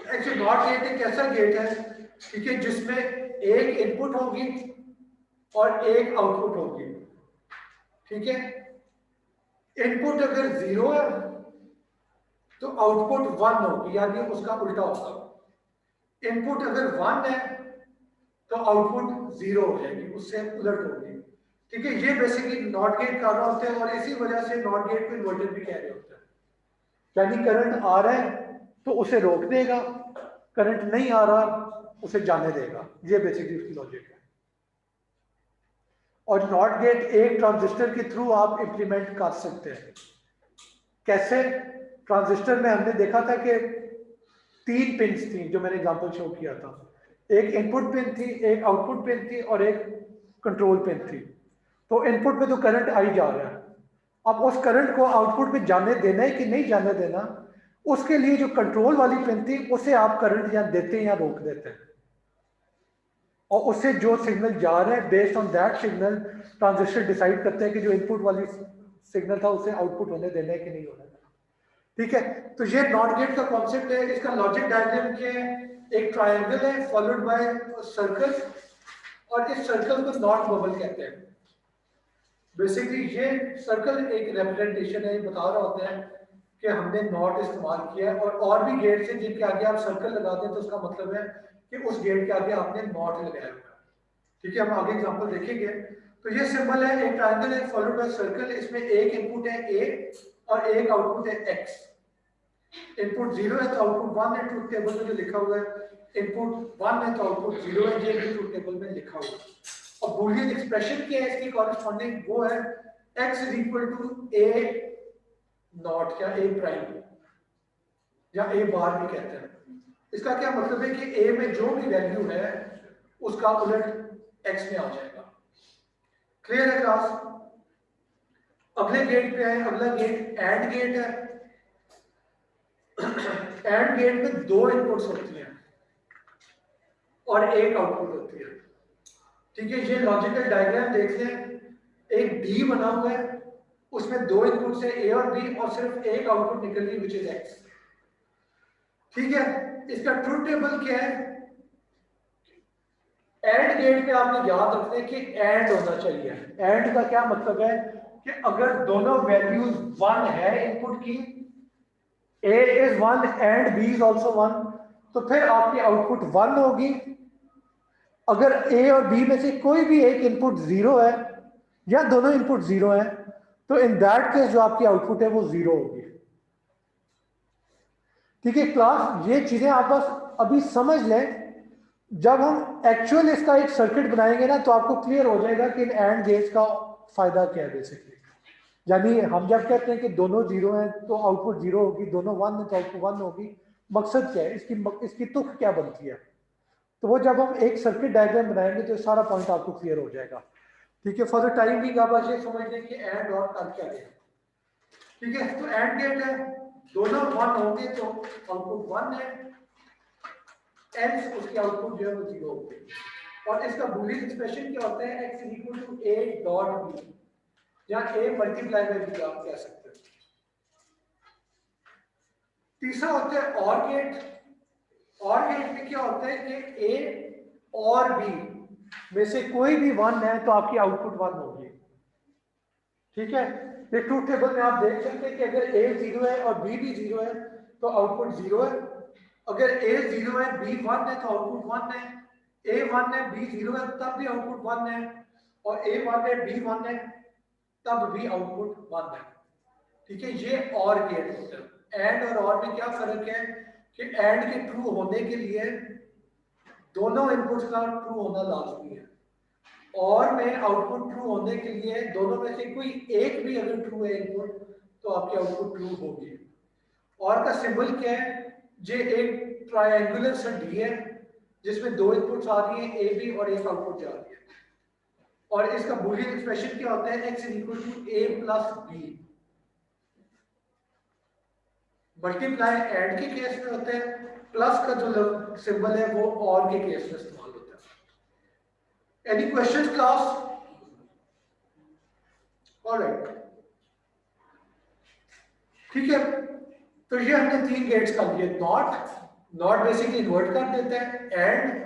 एक्चुअली नॉट गेट एक ऐसा गेट है, ठीक है, जिसमें एक इनपुट होगी और एक आउटपुट होगी। ठीक है, इनपुट अगर जीरो है तो आउटपुट वन होगी, यानी उसका उल्टा होगा। इनपुट अगर वन है तो आउटपुट 0 हो जाएगी, उससे उलट होगी। ठीक है, ये बेसिकली नॉट गेट कर रहा होता है और इसी वजह से नॉट गेट को इन्वर्टर भी कह रहे होते हैं। यानी करंट आ रहा है तो उसे रोक देगा, करंट नहीं आ रहा उसे जाने देगा। ये बेसिकली उसकी लॉजिक है। और नॉट गेट एक ट्रांजिस्टर के थ्रू आप इंप्लीमेंट कर सकते हैं। कैसे? ट्रांजिस्टर में हमने देखा था कि 3 पिन्स थी, जो मैंने एग्जांपल शो किया था। एक इनपुट पिन थी, एक आउटपुट पिन थी और एक कंट्रोल पिन थी। तो इनपुट पे तो करंट आई जा रहा है, अब उस करंट को आउटपुट पे जाने देना है कि नहीं जाने देना, उसके लिए जो कंट्रोल वाली पिन थी उसे आप करंट या देते हैं या रोक देते हैं, और उससे जो सिग्नल जा रहा है based on that signal transistor decide करते हैं कि जो इनपुट वाली सिग्नल था उसे आउटपुट होने देना है कि नहीं होने देना। ठीक है, तो ये नॉट गेट का कॉन्सेप्ट है। इसका लॉजिक डायग्राम क्या है? एक ट्रायंगल है फॉलोड बाय सर्कल, और इस सर्कल को नॉट बबल कहते हैं। बेसिकली ये सर्कल एक रिप्रेजेंटेशन है, बता रहा होता है कि हमने नॉट इस्तेमाल किया है। और भी गेट्स हैं जिनके आगे आप सर्कल लगाते हैं तो उसका मतलब है कि उस गेट के आगे आपने नॉट लगाया हुआ है। ठीक है, हम आगे एग्जांपल देखेंगे। तो ये सिंबल है, एक ट्रायंगल है फॉलोड बाय सर्कल। इसमें एक इनपुट है ए और एक आउटपुट है एक्स। इनपुट 0 है तो आउटपुट 1 है, ट्रूथ टेबल में जो लिखा हुआ है। इनपुट 1 है तो आउटपुट 0 है, ये भी ट्रूथ टेबल में लिखा हुआ है। और बूलियन एक्सप्रेशन क्या है इसकी कॉरेस्पॉन्डिंग? वो है x is equal to a not या a प्राइम या a बार भी कहते हैं। इसका क्या मतलब है कि a में जो भी वैल्यू है उसका उलट x में आ जाएगा। क्लियर है क्लास? अगले गेट पे है, अगला गेट एंड गेट है। एंड गेट में 2 इनपुट्स होती हैं और एक आउटपुट होती है। ठीक है, ये लॉजिकल डायग्राम देख लें। एक डी बना हुआ है, उसमें 2 इनपुट्स है ए और बी, और सिर्फ एक आउटपुट निकल रही विच इज एक्स। ठीक है, इसका ट्रूथ टेबल क्या है? एंड गेट पे आपने याद रखना है कि एंड होना चाहिए। एंड का क्या मतलब है कि अगर दोनों वैल्यूज 1 है इनपुट की, a is 1 and b is also 1, तो फिर आपकी आउटपुट 1 होगी। अगर a और b में से कोई भी एक इनपुट 0 है या दोनों इनपुट 0 है, तो इन दैट केस जो आपकी आउटपुट है वो 0 होगी। ठीक है क्लास, ये चीजें आप बस अभी समझ लें। जब हम एक्चुअल इसका एक सर्किट बनाएंगे ना तो आपको क्लियर हो जाएगा कि इन एंड गेट्स का फायदा क्या है बेसिकली। यानी हम जब कहते हैं कि दोनों 0 हैं तो आउटपुट 0 होगी, दोनों 1 है तो आउटपुट 1 होगी, मकसद क्या है इसकी तुक क्या बनती है? तो वो जब हम एक सर्किट डायग्राम बनाएंगे तो सारा पॉइंट आपको क्लियर हो जाएगा। ठीक है, फॉर द टाइम भी आप बस ये समझ लें कि एंड और कर क्या गया। ठीक है, तो एंड गेट है, दोनों 1 होंगे तो आउटपुट 1 है, एल्स उसकी आउटपुट जो है वो 0 होगी। और इसका बूलियन एक्सप्रेशन क्या होता है? x equal to a dot b, या a मल्टीप्लाई बाय b आप कह सकते हैं। तीसरा होता है और गेट। और गेट में क्या होता है कि a और b में से कोई भी 1 है तो आपकी आउटपुट 1 होगी। ठीक है, ये ट्रूथ टेबल में आप देख सकते हैं कि अगर a 0 है और b भी 0 है तो आउटपुट 0 है। अगर a 0 है b 1 है तो आउटपुट 1 है, a 1 है b 0 है तब भी आउटपुट 1 है, और a 1 है b 1 है तब भी आउटपुट 1 है। ठीक है, ये और गेट होता है। एंड और में क्या फर्क है कि एंड के ट्रू होने के लिए दोनों इनपुट्स का ट्रू होना लाजमी है, और में आउटपुट ट्रू होने के लिए दोनों में से कोई एक भी अगर ट्रू है इनपुट तो आपकी आउटपुट ट्रू होगी। और का सिंबल क्या है? ये एक ट्रायंगुलर सा डी है जिसमें 2 इनपुट्स आ रही हैं, ए बी, और एक आउटपुट जा रही है। और इसका बूलियन एक्सप्रेशन क्या होता है? x equal to a plus B. Multiply and के केस में होता है, प्लस का जो सिंबल है वो और के केस में इस्तेमाल होता है। Any questions class? ऑलराइट, ठीक है, तो ये हमने 3 गेट्स कर लिए। नॉट बेसिकली इन्वर्ट कर देता है, एंड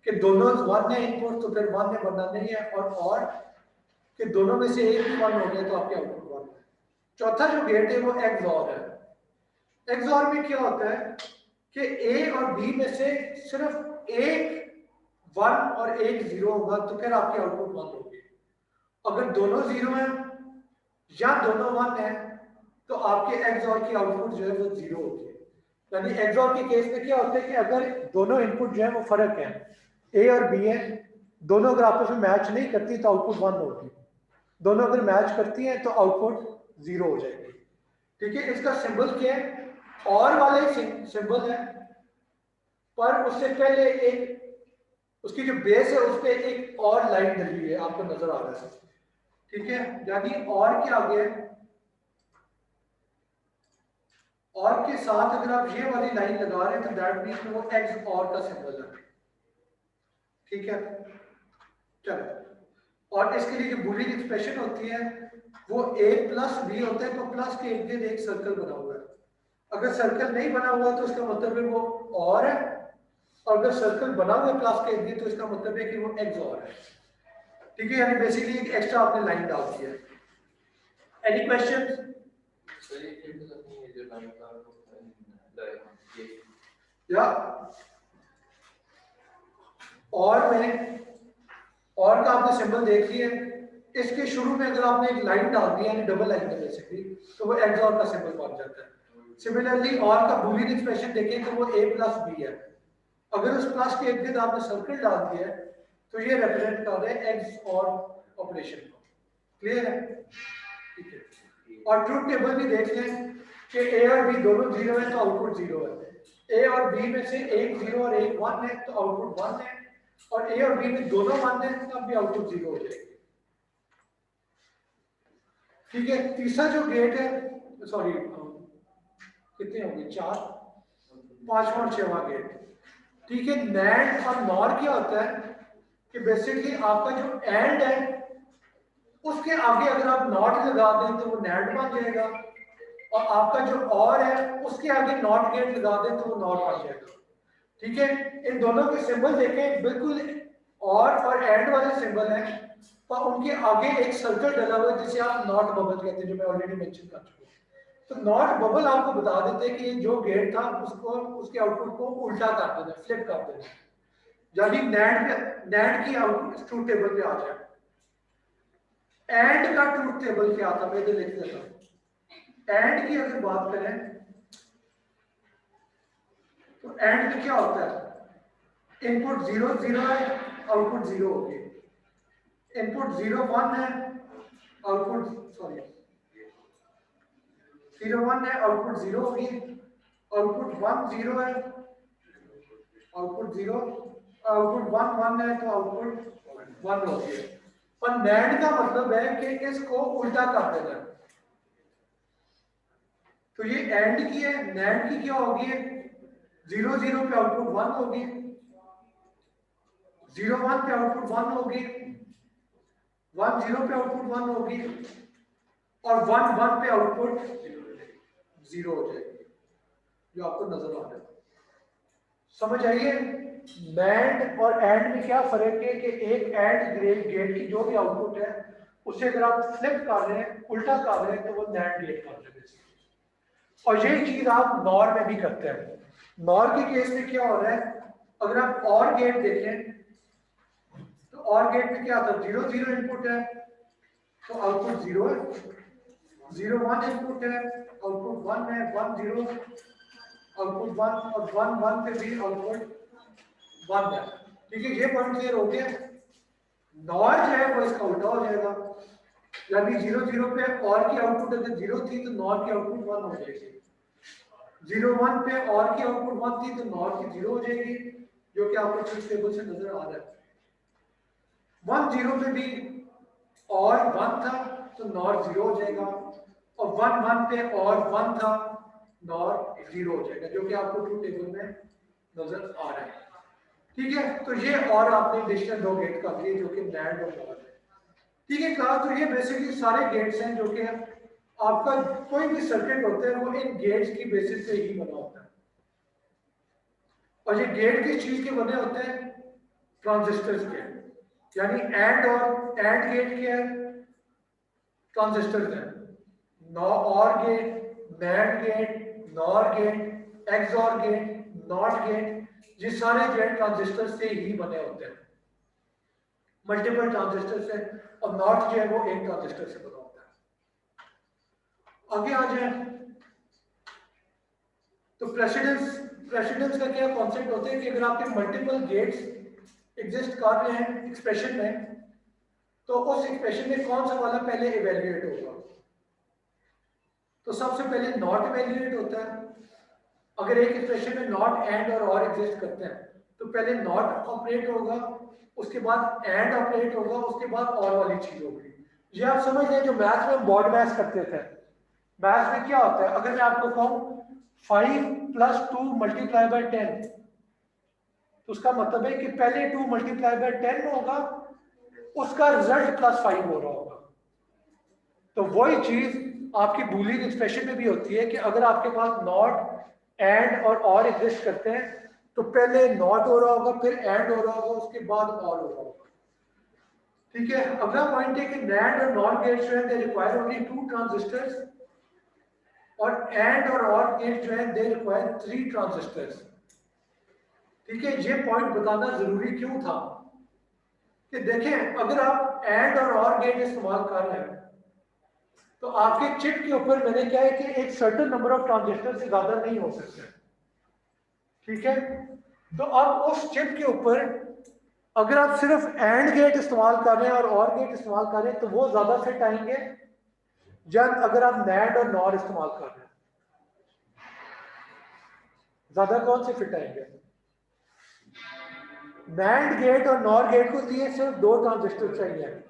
कि दोनों 1 है इनपुट तो फिर 1 है वरना नहीं है, और कि दोनों में से एक भी 1 हो गया तो आपके आउटपुट 1 है। चौथा जो गेट है वो एक्सऑर है। एक्सऑर में क्या होता है कि ए और बी में से सिर्फ एक 1 और 1 0 होगा तो फिर आपकी आउटपुट 1 होगी। अगर दोनों 0 है या दोनों 1 है तो आपके XOR की आउटपुट जो है वो 0 होगी। यानी XOR के केस में क्या होता है कि अगर दोनों इनपुट जो है वो फर्क है, A और B है, दोनों अगर आपस में मैच नहीं करती तो आउटपुट 1 होगी, दोनों अगर मैच करती हैं तो आउटपुट 0 हो जाएगी। ठीक है, इसका सिंबल क्या है? और वाले सिंबल है, पर उससे पहले एक उसकी जो बेस है उस पर एक और लाइन डली हुई है, आपको नजर आ रहा है। ठीक है, यानी और के आगे और के साथ अगर आप ये वाली लाइन लगा रहे हैं तो दैट मीन वो एक्स और का सिंबल है। ठीक है, चलो, और इसके लिए जो बूलियन एक्सप्रेशन होती है वो a प्लस बी होता है, तो प्लस के इर्द गिर्द एक सर्कल बना हुआ है। अगर सर्कल नहीं बना हुआ तो इसका मतलब है वो और है, और अगर सर्कल बना हुआ है प्लस के इर्द गिर्द तो इसका मतलब है कि वो एक्स और है। ठीक है, यानी बेसिकली एक एक्स्ट्रा आपने लाइन डाल दी है। Any questions? या और में और का आपने सिंबल देख लिया, इसके शुरू में अगर आपने एक लाइन डाल दी यानी डबल लाइन है बेसिकली, तो वो एक्स और का सिंबल बन जाता है। सिमिलरली और का बूलियन एक्सप्रेशन देखें तो वो a प्लस बी है, अगर उस प्लस के इर्द गिर्द आपने सर्कल डाल दिया है तो ये रिप्रेजेंट कर रहा है एक्स और ऑपरेशन को। क्लियर है? ठीक है, और ट्रुथ टेबल भी देख लें कि a और b दोनों 0 है तो आउटपुट 0 है, a और b में से एक 0 और एक 1 है तो आउटपुट 1 है, और a और b में दोनों 1 है तब भी आउटपुट 0 हो जाएगी। ठीक है, तीसरा जो गेट है, सॉरी कितने होंगे, 4, 5वां और 6वां गेट। ठीक है, नैंड और नॉर क्या होता है कि बेसिकली आपका जो एंड है उसके आगे अगर आप नॉट लगा दें तो वो नैंड बन जाएगा, और आपका जो और है उसके आगे नॉट गेट लगा दें तो वो नॉट बन जाएगा। ठीक है, इन दोनों के सिंबल देखें, बिल्कुल और एंड वाले सिंबल हैं, पर उनके आगे एक सर्कल डला हुआ है जिसे आप नॉट बबल कहते हैं, जो मैं ऑलरेडी मेंशन कर चुका हूं। तो नॉट बबल आपको बता देते हैं कि जो गेट था उसको उसके आउटपुट को उल्टा कर देना, फ्लिप कर देना, यानी नैंड की आउटपुट ट्रूथ टेबल पे आ जाए। एंड का ट्रूथ टेबल क्या था, मैं इधर लिख देता हूं। एंड की अगर बात करें तो एंड में क्या होता है, इनपुट 0 0 है, आउटपुट 0 होगी, इनपुट 0 1 है, आउटपुट 0 1 है, आउटपुट 0 होगी, आउटपुट 1 0 है, आउटपुट 0, आउटपुट 1 1 है तो आउटपुट 1 होगी। पर नैंड का मतलब है कि इसको उल्टा कर देना, तो ये एंड की है, नैंड की क्या होगी, 0 0 पे आउटपुट 1 होगी, 0 1 पे आउटपुट 1 होगी, 1 0 पे आउटपुट 1 होगी, और 1 1 पे आउटपुट 0 हो जाएगी, जो आपको नजर आ रहा है। समझ आइए, नैंड और एंड में क्या फर्क है कि एक एंड गेट की जो भी आउटपुट है उसे अगर आप फ्लिप कर रहे हैं, उल्टा कर रहे हैं, तो वो नैंड गेट कर रहे हैं। और यही चीज आप नॉर में भी करते हैं। नॉर के केस में क्या हो रहा है, अगर आप और गेट देखें तो और गेट में क्या था, 0 0 इनपुट है तो आउटपुट 0 है, 0 1 इनपुट है आउटपुट 1 है, 1 0 आउटपुट 1, और 1 1 पे भी आउटपुट 1 है। ठीक है, ये पॉइंट क्लियर हो गया। नॉर जो है वो इसका उल्टा हो जाएगा, यानी 0 0 पे और की आउटपुट अगर 0 थी तो नॉर की आउटपुट 1 हो जाएगी, 0 1 पे और की आउटपुट 1 थी तो नॉर की 0 हो जाएगी, जो कि आपको ट्रुथ टेबल से नजर आ रहा है। 1 0 पे भी और 1 था तो नॉर 0 हो जाएगा, और 1 1 पे और 1 था नॉर 0 हो जाएगा, जो कि आपको ट्रुथ टेबल में नजर आ रहा है। ठीक है, तो ये और आपने एडिशनल 2 गेट कर लिए जो कि नैंड और नॉर है। ठीक है, कहा तो ये बेसिकली सारे गेट्स हैं जो कि आपका कोई भी सर्किट होता है वो इन गेट्स की बेसिस पे ही बना होता है, और ये गेट किस चीज के बने होते हैं, ट्रांजिस्टर्स के, यानी एंड और एंड गेट क्या है, ट्रांजिस्टर्स है, OR gate, NAND gate, NOR gate, XOR gate, NOT gate, ये सारे गेट ट्रांजिस्टर से ही बने होते हैं। मल्टीपल ट्रांजिस्टर से, और नॉट जो है वो एक ट्रांजिस्टर से बना होता है। आगे आ जाए तो प्रेसिडेंस का क्या कॉन्सेप्ट होता है कि अगर आपके मल्टीपल गेट्स एग्जिस्ट कर रहे हैं एक्सप्रेशन में, तो उस एक्सप्रेशन में कौन सा वाला पहले इवेल्युएट होगा। तो सबसे पहले नॉट इवेल्युएट होता है। अगर एक एक्सप्रेशन में नॉट एंड और एग्जिस्ट करते हैं तो पहले नॉट ऑपरेट होगा, उसके बाद एंड ऑपरेट होगा, उसके बाद और वाली चीज होगी। ये आप समझ लें जो मैथ्स में हम बॉड मैथ्स करते थे, मैथ्स में क्या होता है, अगर मैं आपको कहूं 5 + 2 × 10, तो उसका मतलब है कि पहले 2 × 10 होगा, उसका रिजल्ट +5 हो रहा होगा। तो वही चीज आपकी बूलियन एक्सप्रेशन में भी होती है कि अगर आपके पास नॉट एंड और एग्जिस्ट करते हैं तो पहले नॉट हो रहा होगा, फिर एंड हो रहा होगा, उसके बाद और हो रहा होगा। ठीक है, अगला पॉइंट है कि नैंड और नॉट गेट्स जो है दे रिक्वायर ओनली 2 ट्रांजिस्टर्स, और एंड और गेट जो है दे रिक्वायर 3 ट्रांजिस्टर्स। ठीक है, ये पॉइंट बताना जरूरी क्यों था कि देखें अगर आप एंड और गेट इस्तेमाल कर रहे हैं तो आपके चिप के ऊपर मैंने क्या है कि एक सर्टेन नंबर ऑफ ट्रांजिस्टर से ज्यादा नहीं हो सकते। ठीक है, तो अब उस चिप के ऊपर अगर आप सिर्फ एंड गेट इस्तेमाल कर रहे हैं और गेट इस्तेमाल कर रहे हैं तो वो ज्यादा फिट आएंगे, या अगर आप नैंड और नॉर इस्तेमाल कर रहे हैं ज्यादा कौन से फिट आएंगे। नैंड गेट और नॉर गेट को लिए सिर्फ 2 ट्रांजिस्टर चाहिए,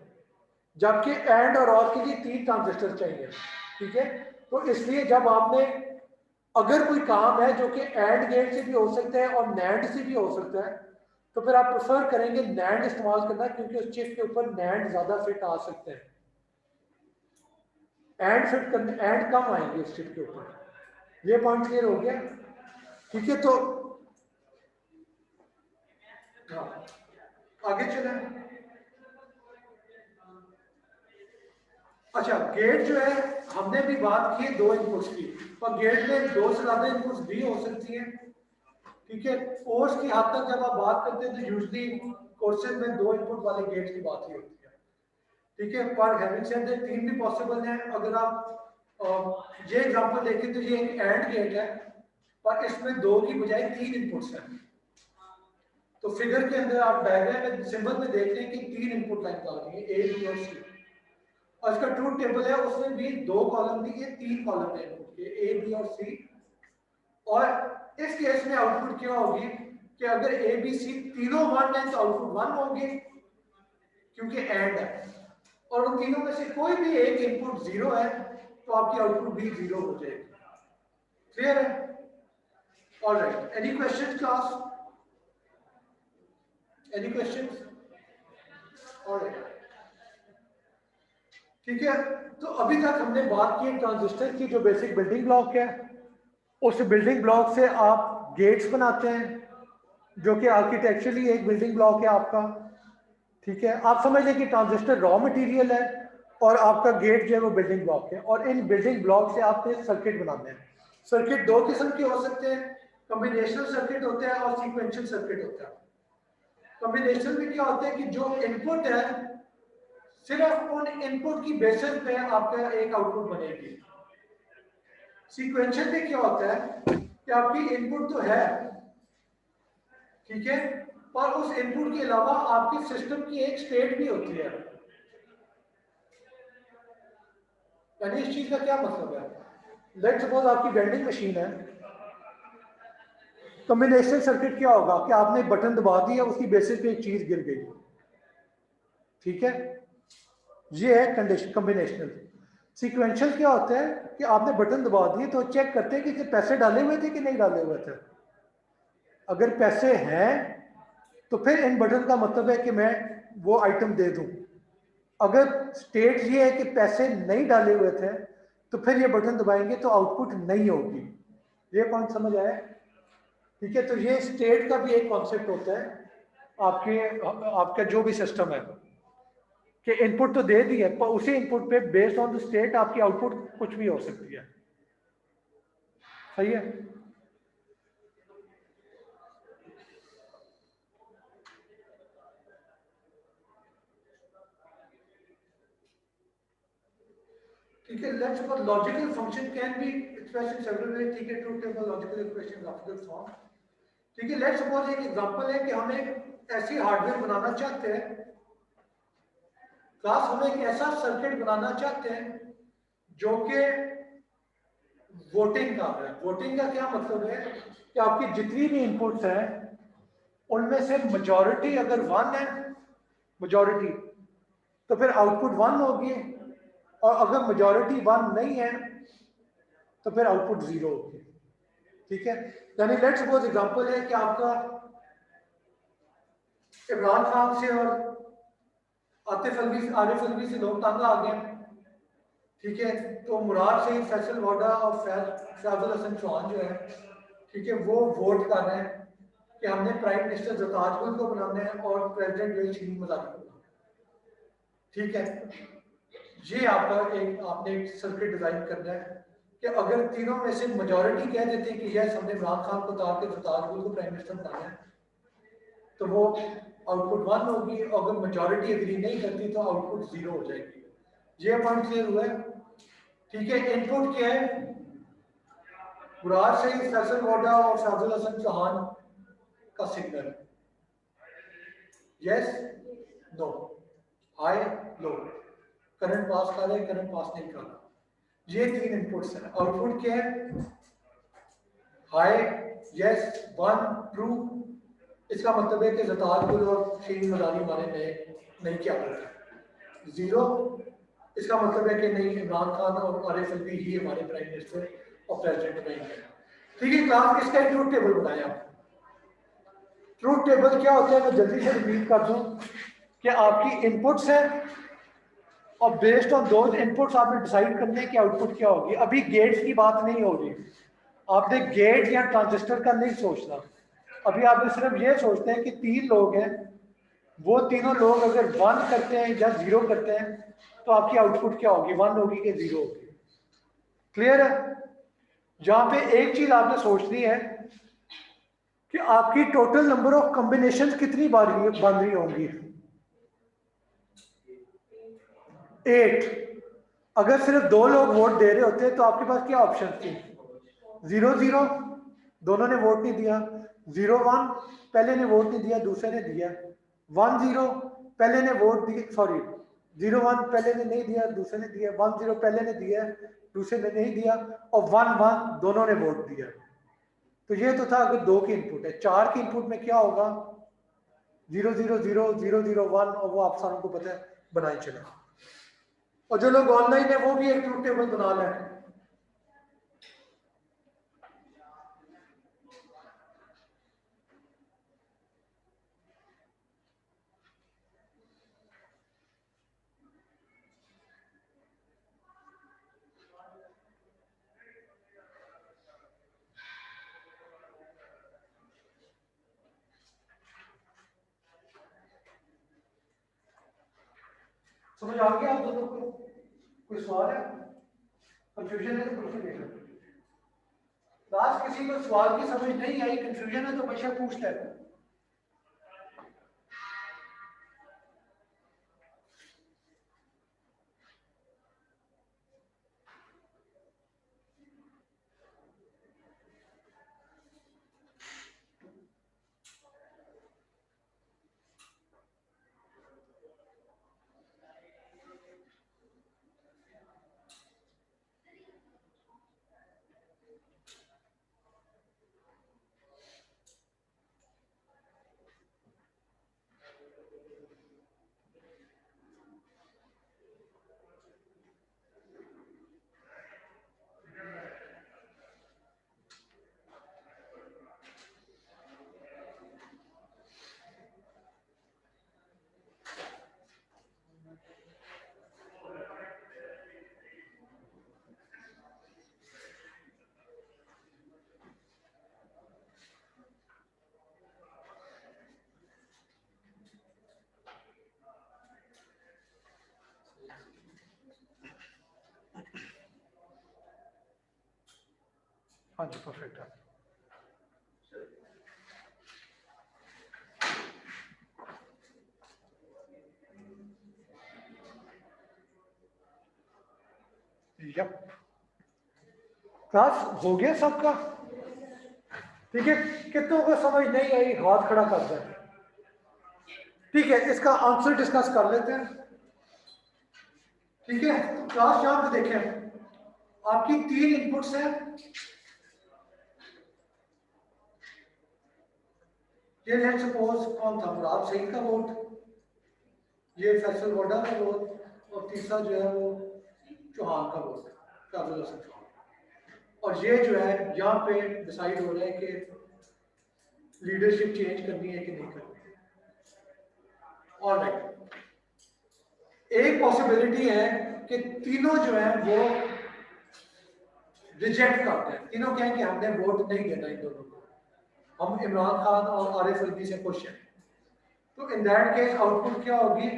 जबकि एंड और के लिए 3 ट्रांजिस्टर चाहिए। ठीक है, तो इसलिए जब आपने अगर कोई काम है जो कि एंड गेट से भी हो सकता है और नैंड से भी हो सकता है, तो फिर आप प्रेफर करेंगे नैंड इस्तेमाल करना, क्योंकि उस चिप के ऊपर नैंड ज्यादा फिट आ सकते हैं, एंड फिट करने एंड कम आएंगे उस चिप के ऊपर। ये पॉइंट क्लियर हो गया। ठीक है, तो हाँ, आगे चलें। अच्छा, गेट जो है हमने भी बात की 2 इनपुट्स की, और गेट में 2 से ज्यादा इनपुट्स भी हो सकती हैं। ठीक है, कोर्स की हद तक जब आप बात करते हैं तो यूजली कोर्सेज में 2 इनपुट वाले गेट्स की बात ही होती है। ठीक है, पर हैविंग सेड दैट 3 भी पॉसिबल है। अगर आप ये एग्जांपल देखें तो ये एक एंड गेट है, पर इसमें 2 की बजाय 3 इनपुट्स हैं। तो फिगर के अंदर आप डायग्राम में सिंबल में देख लें कि 3 इनपुट लाइन आ रही है, ए बी और सी, और इसका ट्रूथ टेबल है उसमें भी 2 कॉलम दिए, 3 कॉलम है इनपुट के, ए बी और सी। और इस केस में आउटपुट क्या होगी कि अगर ए बी सी तीनों 1 है तो आउटपुट 1 होगी, क्योंकि एंड है, और उन तीनों में से कोई भी एक इनपुट 0 है तो आपकी आउटपुट भी 0 हो जाएगी। क्लियर है? Alright, any questions class? Any questions? Alright, ठीक है, तो अभी तक हमने बात की ट्रांजिस्टर की जो बेसिक बिल्डिंग ब्लॉक है। उस बिल्डिंग ब्लॉक से आप गेट्स बनाते हैं जो कि आर्किटेक्चरली एक बिल्डिंग ब्लॉक है आपका। ठीक है, आप समझ लें कि ट्रांजिस्टर रॉ मटेरियल है और आपका गेट जो है वो बिल्डिंग ब्लॉक है, और इन बिल्डिंग ब्लॉक से आपने सर्किट बनाते हैं। सर्किट 2 किस्म के हो सकते हैं, कॉम्बिनेशनल सर्किट होता है और सीक्वेंशियल सर्किट होता है। कॉम्बिनेशन में क्या होता है कि जो इनपुट है सिर्फ उन इनपुट की बेसिस पे आपका एक आउटपुट बनेगी। सीक्वेंशियल में क्या होता है कि आपकी इनपुट तो है, ठीक है, पर उस इनपुट के अलावा आपके सिस्टम की एक स्टेट भी होती है। यानी इस चीज का क्या मतलब है, लेट्स सपोज आपकी वेंडिंग मशीन है, कॉम्बिनेशनल सर्किट क्या होगा कि आपने बटन दबा दिया, उसकी बेसिस पे एक चीज गिर गई। ठीक है, ये है कंडीशन कॉम्बिनेशनल। सीक्वेंशियल क्या होता है कि आपने बटन दबा दिए तो चेक करते हैं कि पैसे डाले हुए थे कि नहीं डाले हुए थे। अगर पैसे हैं तो फिर इन बटन का मतलब है कि मैं वो आइटम दे दूं। अगर स्टेट ये है कि पैसे नहीं डाले हुए थे तो फिर ये बटन दबाएंगे तो आउटपुट नहीं होगी। ये पॉइंट समझ आया? ठीक है, तो ये स्टेट का भी एक कॉन्सेप्ट होता है आपके आपका जो भी सिस्टम है कि इनपुट तो दे दी है, पर उसी इनपुट पे बेस्ड ऑन द स्टेट आपकी आउटपुट कुछ भी हो सकती है। सही है? ठीक है, let's suppose logical function can be expressed in several ways, ठीक है, truth table, logical expression, graphical form, ठीक है। लेट्स सपोज एक एग्जांपल है कि हम एक ऐसी हार्डवेयर बनाना चाहते हैं, क्लास हम एक ऐसा सर्किट बनाना चाहते हैं जो कि वोटिंग का है। वोटिंग का क्या मतलब है कि आपकी जितनी भी इनपुट्स हैं उनमें से मेजॉरिटी अगर 1 है, मेजॉरिटी, तो फिर आउटपुट 1 होगी, और अगर मेजॉरिटी 1 नहीं है तो फिर आउटपुट 0 होगी, ठीक है। यानी लेट्स सपोज एग्जांपल है कि आपका इमरान खान से और आरिफ अलवी से लोग तंग आ गए, ठीक है, तो मुराद से फैसल वाडा और फैजुल हसन चौहान जो है, ठीक है, वो वोट कर रहे हैं कि हमने प्राइम मिनिस्टर जरताज गुल को बनाना है और प्रेसिडेंट जो है शहीद मजाक को बनाना है, ठीक है। ये आपने एक सर्किट डिजाइन करना है कि अगर तीनों में से मेजॉरिटी कह देते हैं कि यस हमने इमरान खान को उतार के जरताज गुल को प्राइम मिनिस्टर बनाना है, तो वो आउटपुट 1 होगी, और अगर मेजॉरिटी एग्री नहीं करती तो आउटपुट 0 हो जाएगी। ये पॉइंट क्लियर हुआ है, ठीक है। इनपुट क्या है, मुराद सईद, फैसल वाडा और फैजुल हसन चौहान का सिग्नल, यस, नो, हाई, लो, करंट पास कर रहे हैं, करंट पास नहीं कर रहा, ये 3 इनपुट्स हैं। आउटपुट क्या है, हाई, यस, 1, ट्रू, इसका मतलब है कि जरताज गुल और शहीद मदानी हमारे नहीं क्या होता है, 0, इसका मतलब है कि नहीं इमरान खान और आरिफ अलवी ही हमारे प्राइम मिनिस्टर और प्रेसिडेंट नहीं है, ठीक है। क्लास इसका एक ट्रूथ टेबल बनाया। ट्रूथ टेबल क्या होता है, मैं जल्दी से रिपीट कर दूं कि आपकी इनपुट्स हैं और बेस्ड ऑन दोज इनपुट्स आपने डिसाइड करने हैं कि आउटपुट क्या होगी। अभी गेट्स की बात नहीं हो रही, आपने गेट या ट्रांजिस्टर का नहीं सोचना, अभी आपने सिर्फ ये सोचते हैं कि 3 लोग हैं, वो तीनों लोग अगर 1 करते हैं या 0 करते हैं तो आपकी आउटपुट क्या होगी, 1 होगी कि 0 होगी। क्लियर है। जहां पे एक चीज आपने सोचनी है कि आपकी टोटल नंबर ऑफ कॉम्बिनेशन कितनी बन रही होंगी, 8। अगर सिर्फ 2 लोग वोट दे रहे होते तो आपके पास क्या ऑप्शन थे, 0 0, दोनों ने वोट नहीं दिया, 0 1, पहले ने वोट नहीं दिया दूसरे ने दिया, 1 0, पहले ने वोट दिया, सॉरी 0 1 पहले ने नहीं दिया दूसरे ने दिया, 1 0 पहले ने दिया दूसरे ने नहीं दिया, और 1 1 दोनों ने वोट दिया। तो ये तो था अगर 2 की इनपुट है। 4 की इनपुट में क्या होगा, 0 0 0 0 0 1, और वो आप सारों को पता है, बनाए चला। और जो लोग ऑनलाइन है वो भी एक ट्रूथ टेबल बना लें। समझ आ गया आप दोनों को, कोई सवाल है, कंफ्यूजन है तो कंफ्यूजन, लास्ट किसी को सवाल की समझ नहीं आई, कंफ्यूजन है तो बेशक पूछ ले। हाँ जी, परफेक्ट है। यप, क्लास हो गया सबका? ठीक है, कितनों को समझ नहीं आई हाथ खड़ा कर दें। ठीक है, इसका आंसर डिस्कस कर लेते हैं। ठीक है, क्लास यहाँ पे देखें, आपकी 3 इनपुट्स हैं। ये लेट्स सपोज कौन था, मुराद सईद का वोट, ये फैसल वोडा का वोट, और तीसरा जो है वो चौहान का वोट, काबिल हसन चौहान। और ये जो है यहाँ पे डिसाइड हो रहा है कि लीडरशिप चेंज करनी है कि नहीं करनी है। ऑलराइट, एक पॉसिबिलिटी है कि तीनों जो है वो रिजेक्ट करते हैं, तीनों कहें कि हमने वोट नहीं देना इन दोनों को, हम इमरान खान और आरिफ अलवी से खुश हैं। तो इन दैट केस आउटपुट क्या होगी?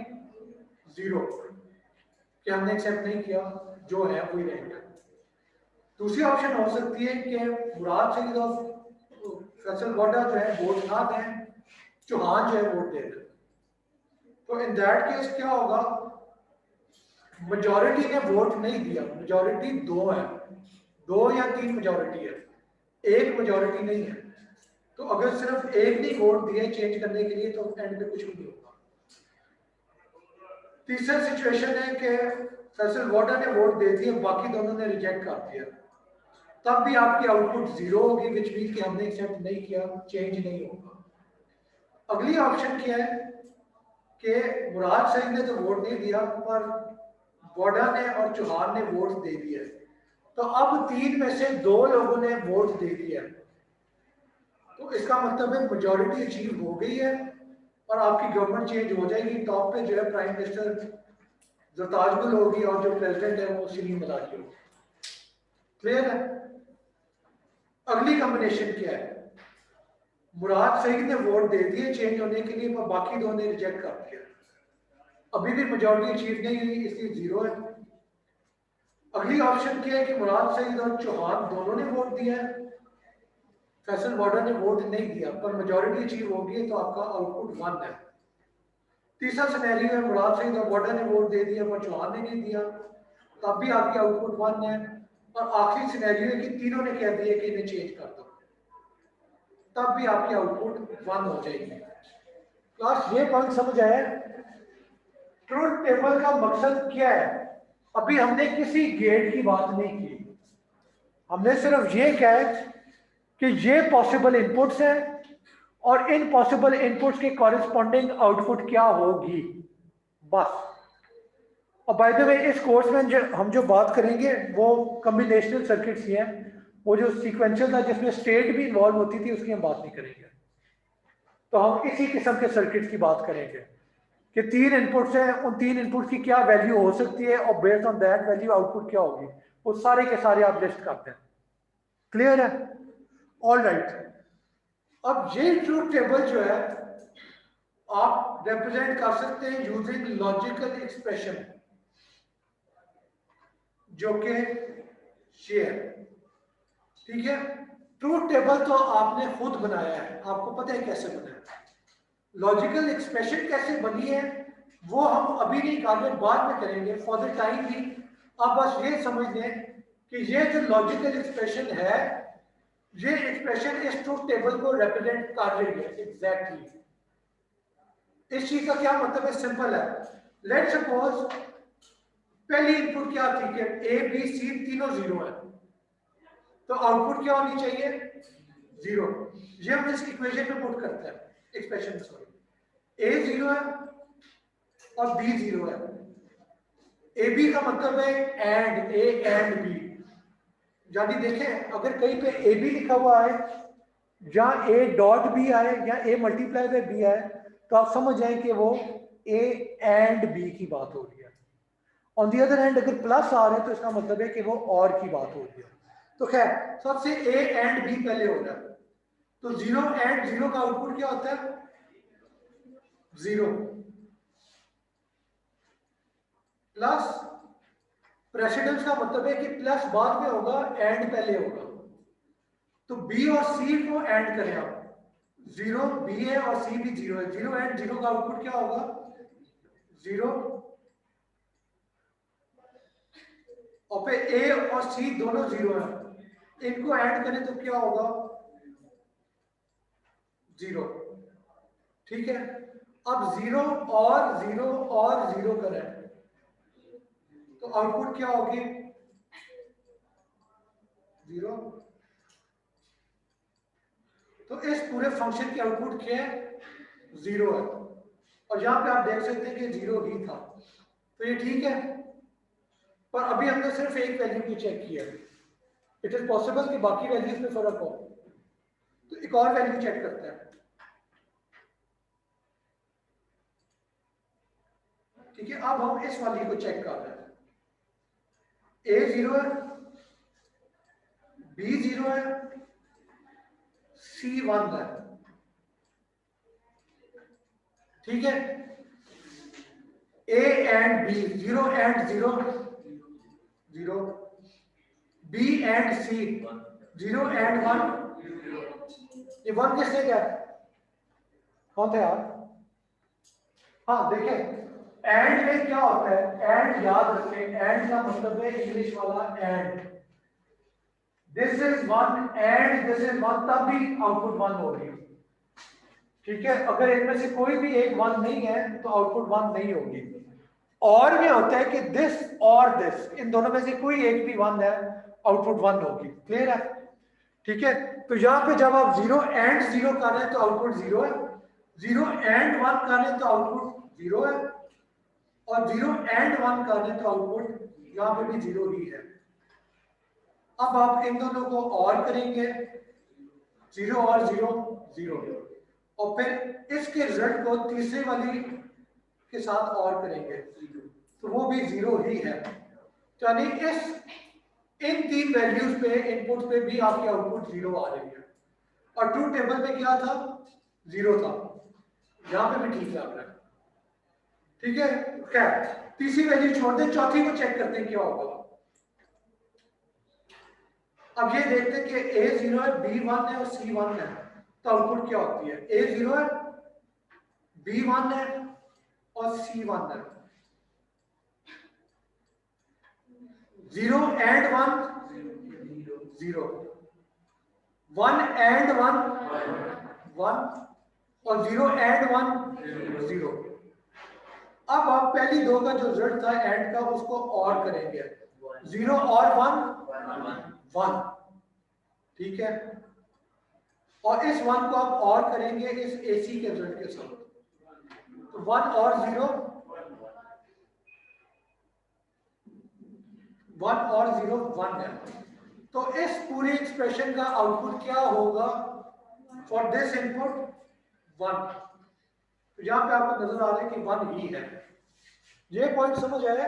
0, कि हमने एक्सेप्ट नहीं किया, जो है वही रहेगा। दूसरी ऑप्शन हो सकती है कि मुराद सईद और फैसल वोडा जो है वोट ना दें, चौहान जो है वोट दे दें। तो इन दैट केस क्या होगा? मेजॉरिटी ने वोट नहीं दिया, मेजॉरिटी 2 है, 2 या 3 मेजॉरिटी है, एक मेजॉरिटी नहीं है। तो अगर सिर्फ एक ने वोट दिए चेंज करने के लिए तो एंड पे कुछ भी नहीं होगा। तीसरा सिचुएशन है कि फैसल वोडा ने वोट दे दिया, बाकी दोनों ने रिजेक्ट कर दिया, तब भी आपकी आउटपुट 0 होगी, विच मीन कि हमने एक्सेप्ट नहीं किया, चेंज नहीं होगा। अगली ऑप्शन क्या है कि मुराद सईद ने तो वोट नहीं दिया, पर वोडा ने और चौहान ने वोट दे दिया, तो अब 3 में से 2 लोगों ने वोट दे दिया, तो इसका मतलब है मेजॉरिटी अचीव हो गई है और आपकी गवर्नमेंट चेंज हो जाएगी। टॉप पे जो है प्राइम मिनिस्टर जरताज गुल होगी और जो प्रेसिडेंट है वो सलीम मलाकी होगी। क्लियर है? अगली कॉम्बिनेशन क्या है? मुराद सईद ने वोट दे दिए चेंज होने के लिए, पर बाकी 2 ने रिजेक्ट कर दिया, अभी भी मेजॉरिटी अचीव नहीं हुई, इसलिए 0 है। अगली ऑप्शन क्या है कि मुराद सईद और चौहान दोनों ने वोट दिया है, फैसल वोडा ने वोट नहीं दिया, पर मेजॉरिटी अचीव होगी, तो आपका आउटपुट 1 है। तीसरा सिनेरियो है मुराद सईद और वोडा ने वोट दे दिया पर चौहान ने नहीं दिया, तब भी आपकी आउटपुट 1 है। और आखिरी सिनेरियो है कि तीनों ने कह दिया कि इन्हें चेंज कर दो, तब भी आपकी आउटपुट 1 हो जाएगी। क्लास ये पॉइंट समझ आया? ट्रूथ टेबल का मकसद क्या है? अभी हमने किसी गेट की बात नहीं की, हमने सिर्फ ये कहा है कि ये पॉसिबल इनपुट्स हैं और इन पॉसिबल इनपुट्स के कॉरेस्पॉन्डिंग आउटपुट क्या होगी, बस। और बाय द वे इस कोर्स में हम जो बात करेंगे वो कॉम्बिनेशनल सर्किट्स ही हैं, वो जो सीक्वेंशियल था जिसमें स्टेट भी इन्वॉल्व होती थी उसकी हम बात नहीं करेंगे। तो हम इसी किस्म के सर्किट्स की बात करेंगे कि 3 इनपुट्स हैं, उन 3 इनपुट्स की क्या वैल्यू हो सकती है और based on that value output क्या होगी, वो सारे के सारे आप लिस्ट करते हैं। क्लियर है? All right. अब ये ट्रूथ टेबल जो है आप रिप्रेजेंट कर सकते हैं यूजिंग लॉजिकल एक्सप्रेशन, जो कि ये है। ठीक है, ट्रूथ टेबल तो आपने खुद बनाया है, आपको पता है कैसे बनाया। लॉजिकल एक्सप्रेशन कैसे बनी है वो हम अभी नहीं कर रहे, बाद में करेंगे। फॉर द टाइम भी आप बस ये समझ लें कि ये जो लॉजिकल एक्सप्रेशन है, ये एक्सप्रेशन इस ट्रूथ टेबल को रिप्रेजेंट कर रही है एग्जैक्टली। इस चीज का क्या मतलब है? सिंपल है। लेट्स सपोज पहली इनपुट क्या थी कि ए बी सी तीनों 0 है, तो आउटपुट क्या होनी चाहिए? 0। ये हम इस इक्वेशन में पुट करते हैं, एक्सप्रेशन में, सॉरी। ए 0 है और बी 0 है। ए बी का मतलब है एंड, ए एंड बी, यानी देखें अगर कहीं पे ए बी लिखा हुआ है, जहां ए डॉट बी आए या ए मल्टीप्लाई बाय बी आए, तो आप समझ जाएं कि वो ए एंड बी की बात हो रही है। ऑन दी अदर हैंड अगर प्लस आ रहे हैं तो इसका मतलब है कि वो और की बात हो रही है। तो खैर सबसे ए एंड बी पहले हो रहा है, तो 0 एंड 0 का आउटपुट क्या होता है? 0 प्लस प्रेसिडेंस का मतलब है कि प्लस बाद में होगा, एंड पहले होगा। तो बी और सी को एंड करें आप, 0 बी है और सी भी 0 है, 0 एंड 0 का आउटपुट क्या होगा? 0 और फिर ए और सी दोनों 0 है, इनको ऐड करें तो क्या होगा 0। ठीक है, अब 0 और 0 और 0 करें तो आउटपुट क्या होगी 0। तो इस पूरे फंक्शन की आउटपुट क्या है 0 है, और यहां पे आप देख सकते हैं कि 0 ही था, तो ये ठीक है। पर अभी हमने सिर्फ एक वैल्यू को चेक किया, इट इज पॉसिबल कि बाकी वैल्यूज में फर्क हो, तो एक और वैल्यू चेक करते हैं। ठीक है, अब हम इस वाली को चेक कर रहे हैं, ए 0 है, बी 0 है, सी 1 है। ठीक है, A and B 0 and 0 0, B and C 0 and 1, ये 1 किसने क्या कौन था यार? हाँ देखें, एंड में क्या होता है, एंड याद रखें, एंड का मतलब है इंग्लिश वाला and, this is 1 and this is 1, तब भी आउटपुट 1 होगी। ठीक है, अगर इनमें से कोई भी एक 1 नहीं है तो आउटपुट 1 नहीं होगी। और ये होता है कि दिस और दिस, इन दोनों में से कोई एक भी 1 है, आउटपुट 1 होगी। क्लियर है? ठीक है, तो यहां पे जब आप 0 एंड 0 कर रहे हैं तो आउटपुट 0 है, 0 एंड 1 कर रहे हैं तो आउटपुट 0 है, और 0 एंड 1 कर रहे हैं तो आउटपुट यहां पे भी 0 ही है। अब आप इन दोनों को और करेंगे, 0 और 0 0, और फिर इसके रिजल्ट को तीसरे वाली के साथ और करेंगे तो वो भी 0 ही है। तो यानी इस इन तीन वैल्यूज पे इनपुट पे भी आपकी आउटपुट 0 आ रही है, और ट्रूथ टेबल में क्या था 0 था, यहां पे भी ठीक लग रहा है। ठीक है, खैर तीसरी वैल्यू छोड़ दें, चौथी को चेक करते हैं क्या होगा। अब ये देखते हैं कि a 0 है, b 1 है और c 1 है, तो आउटपुट क्या होती है, a 0 है, b 1 है और c 1 है। 0 एंड 1 0, 1 एंड 1 1, और 0 एंड 1 0। अब आप पहली दो का जो रिजल्ट था एंड का उसको और करेंगे, 0 और 1 1। ठीक है, और इस 1 को आप और करेंगे इस AC के रिजल्ट के साथ, तो 1 और 0 1 और 0 1 है। तो इस पूरे एक्सप्रेशन का आउटपुट क्या होगा फॉर दिस इनपुट 1। तो यहां पे आपको नजर आ रहा है कि 1 ही है। ये पॉइंट समझ आया?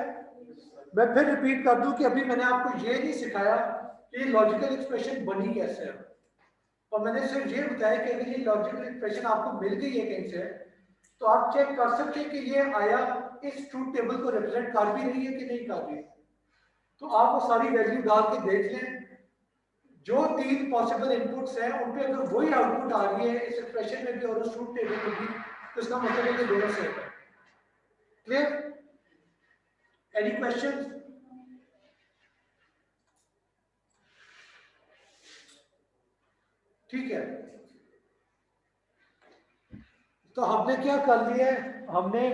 मैं फिर रिपीट कर दूं कि अभी मैंने आपको ये नहीं सिखाया कि लॉजिकल एक्सप्रेशन बनी कैसे है, और मैंने सिर्फ ये बताया कि अगर ये लॉजिकल एक्सप्रेशन आपको मिल गई है कहीं से तो आप चेक कर सकते हैं कि ये आया इस ट्रूथ टेबल को रिप्रेजेंट कर भी रही है कि नहीं कर रही। तो आप वो सारी वैल्यू डाल के देख लें, जो तीन पॉसिबल इनपुट्स हैं उन पे अगर वही आउटपुट आ रही है इस एक्सप्रेशन में भी और उस ट्रूथ टेबल में भी, तो इसका मतलब है कि दोनों सेम है। क्लियर? Any questions? ठीक है, तो हमने क्या कर लिया है, हमने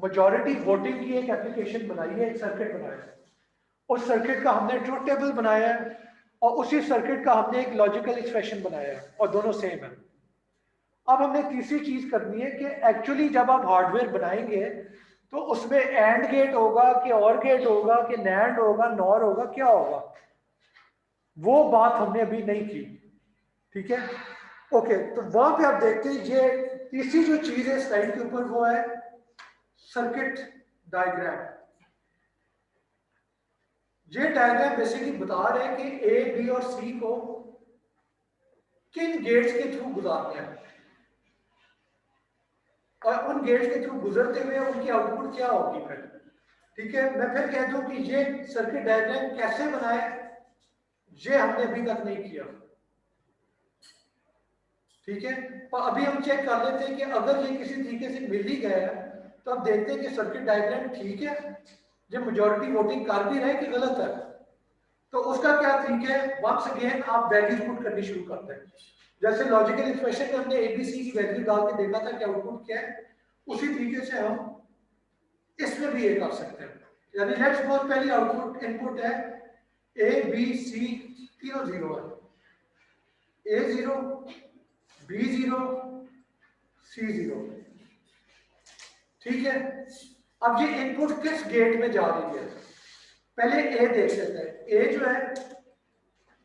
मेजॉरिटी वोटिंग की एक एप्लीकेशन बनाई है, एक सर्किट बनाया है, उस सर्किट का हमने ट्रूथ टेबल बनाया है, और उसी सर्किट का हमने एक लॉजिकल एक्सप्रेशन बनाया है, और दोनों सेम है। अब हमने तीसरी चीज करनी है कि एक्चुअली जब आप हार्डवेयर बनाएंगे तो उसमें एंड गेट होगा कि और गेट होगा कि नैंड होगा नॉर होगा, क्या होगा, वो बात हमने अभी नहीं की। ठीक है, ओके, तो वहां पे आप देखते हैं ये तीसरी जो चीज है स्लाइड के ऊपर वो है सर्किट डायग्राम। ये डायग्राम बेसिकली बता रहे हैं कि ए बी और सी को किन गेट्स के थ्रू गुजारना है, और उन गेट्स के थ्रू गुजरते हुए उनकी आउटपुट क्या होगी फिर। ठीक है, मैं फिर कह दूं कि ये सर्किट डायग्राम कैसे बनाए ये हमने अभी तक नहीं किया। ठीक है, और अभी हम चेक कर लेते हैं कि अगर ये किसी तरीके से मिल ही गया है तो अब देखते हैं कि सर्किट डायग्राम ठीक है, ये मेजॉरिटी वोटिंग कर भी रहे कि गलत है। तो उसका क्या तरीका है, वंस अगेन आप वैल्यूज पुट करनी शुरू करते हैं। जैसे लॉजिकल एक्सप्रेशन में हमने एबीसी की वैल्यू डाल के देखा था कि आउटपुट क्या है, उसी तरीके से हम इसमें भी ये कर सकते हैं। यानी लेट्स सपोज पहली आउटपुट इनपुट है ए बी सी, तीनों जीरो है, ए जीरो, बी जीरो, सी जीरो, ठीक है। अब ये इनपुट किस गेट में जा रही है, पहले ए देख लेते हैं। ए जो है,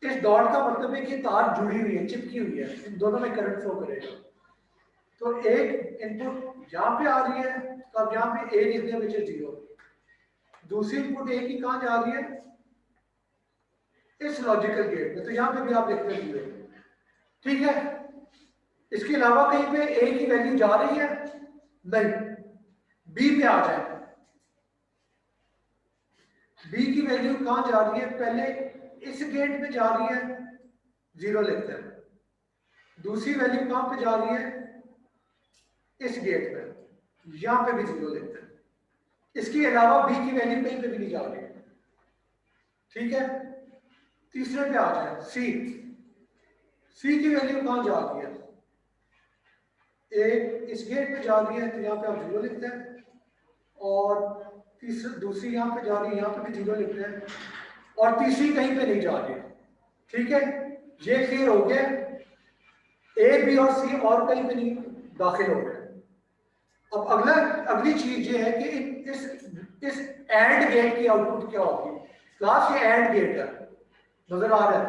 इस डॉट का मतलब है कि तार जुड़ी हुई है, चिपकी हुई है, इन दोनों में करंट फ्लो करेगा। तो एक इनपुट यहाँ पे आ रही है, तो अब यहाँ पे ए लिख दिया विच इज जीरो। दूसरी इनपुट ए की कहाँ जा रही है, इस लॉजिकल गेट में, तो यहाँ पे भी आप देखते हैं जीरो, ठीक है। इसके अलावा कहीं पे ए की वैल्यू जा रही है, नहीं। बी पे आ जाए, बी की वैल्यू कहां जा रही है, पहले इस गेट में जा रही है, जीरो लिखते हैं। दूसरी वैल्यू कहां पे जा रही है, इस गेट में, यहां पे भी जीरो लिखते हैं। इसके अलावा बी की वैल्यू कहीं पे भी नहीं जा रही, ठीक है। तीसरे पे आ जाए, सी, सी की वैल्यू कहां जा रही है, ए इस गेट में जा रही है, तो यहाँ पे आप जीरो लिखते हैं। और तीसरी दूसरी यहाँ पे जा रही है, यहाँ पे भी जीरो लिखते हैं। और तीसरी कहीं पे नहीं जा रही, ठीक है। ये क्लियर हो गया, ए बी और सी और कहीं पे नहीं दाखिल हो गए। अब अगली चीज ये है कि इस एंड गेट की आउटपुट क्या होगी। क्लास ये एंड गेट है, नजर आ रहा है,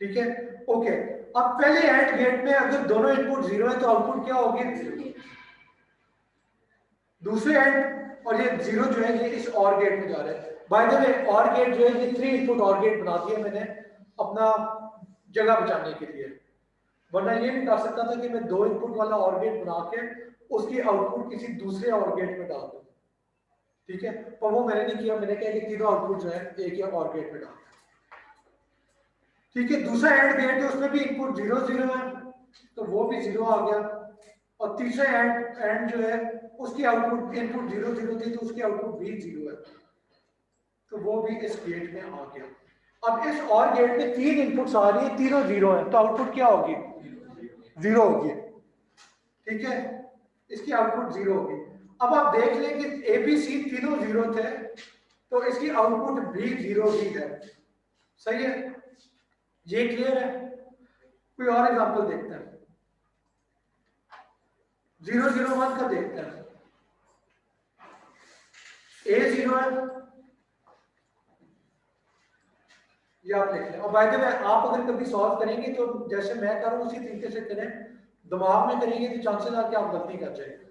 ठीक है, ओके। अब पहले एंड गेट में अगर दोनों इनपुट जीरो है तो आउटपुट क्या होगी, दूसरे एंड, और ये जीरो जो है ये इस और गेट में जा रहा है। बाय द वे और गेट जो है ये 3 इनपुट और गेट बना दिया मैंने अपना जगह बचाने के लिए, वरना ये भी कर सकता था कि मैं 2 इनपुट वाला और गेट बना के उसकी आउटपुट किसी दूसरे और गेट में डाल दूं, ठीक है। पर वो मैंने नहीं किया, मैंने कहा कि तीनों आउटपुट जो है एक या और गेट में डाल, ठीक है। दूसरा एंड गेट है, उसमें भी इनपुट 0 0 है, तो वो भी 0 आ गया। और तीसरा एंड जो है उसकी आउटपुट इनपुट 0 0 थी, तो उसकी आउटपुट भी 0 है, तो वो भी इस गेट में आ गया। अब इस और गेट में 3 इनपुट्स आ रही है, तीनों 0 है, तो आउटपुट क्या होगी, 0 होगी, ठीक है। इसकी आउटपुट 0 होगी। अब आप देख लें कि ए बी सी तीनों 0 थे, तो इसकी आउटपुट भी 0 ही है, सही है। ये क्लियर है। कोई और एग्जांपल देखते हैं, 0 0 1 का देखते हैं। ए 0 है, ये आप लिख लें। और बाय द वे आप अगर कभी सॉल्व करेंगे तो जैसे मैं कर रहा हूं उसी तरीके से करें, दिमाग में करेंगे तो चांसेस है कि आप गलती कर जाएंगे।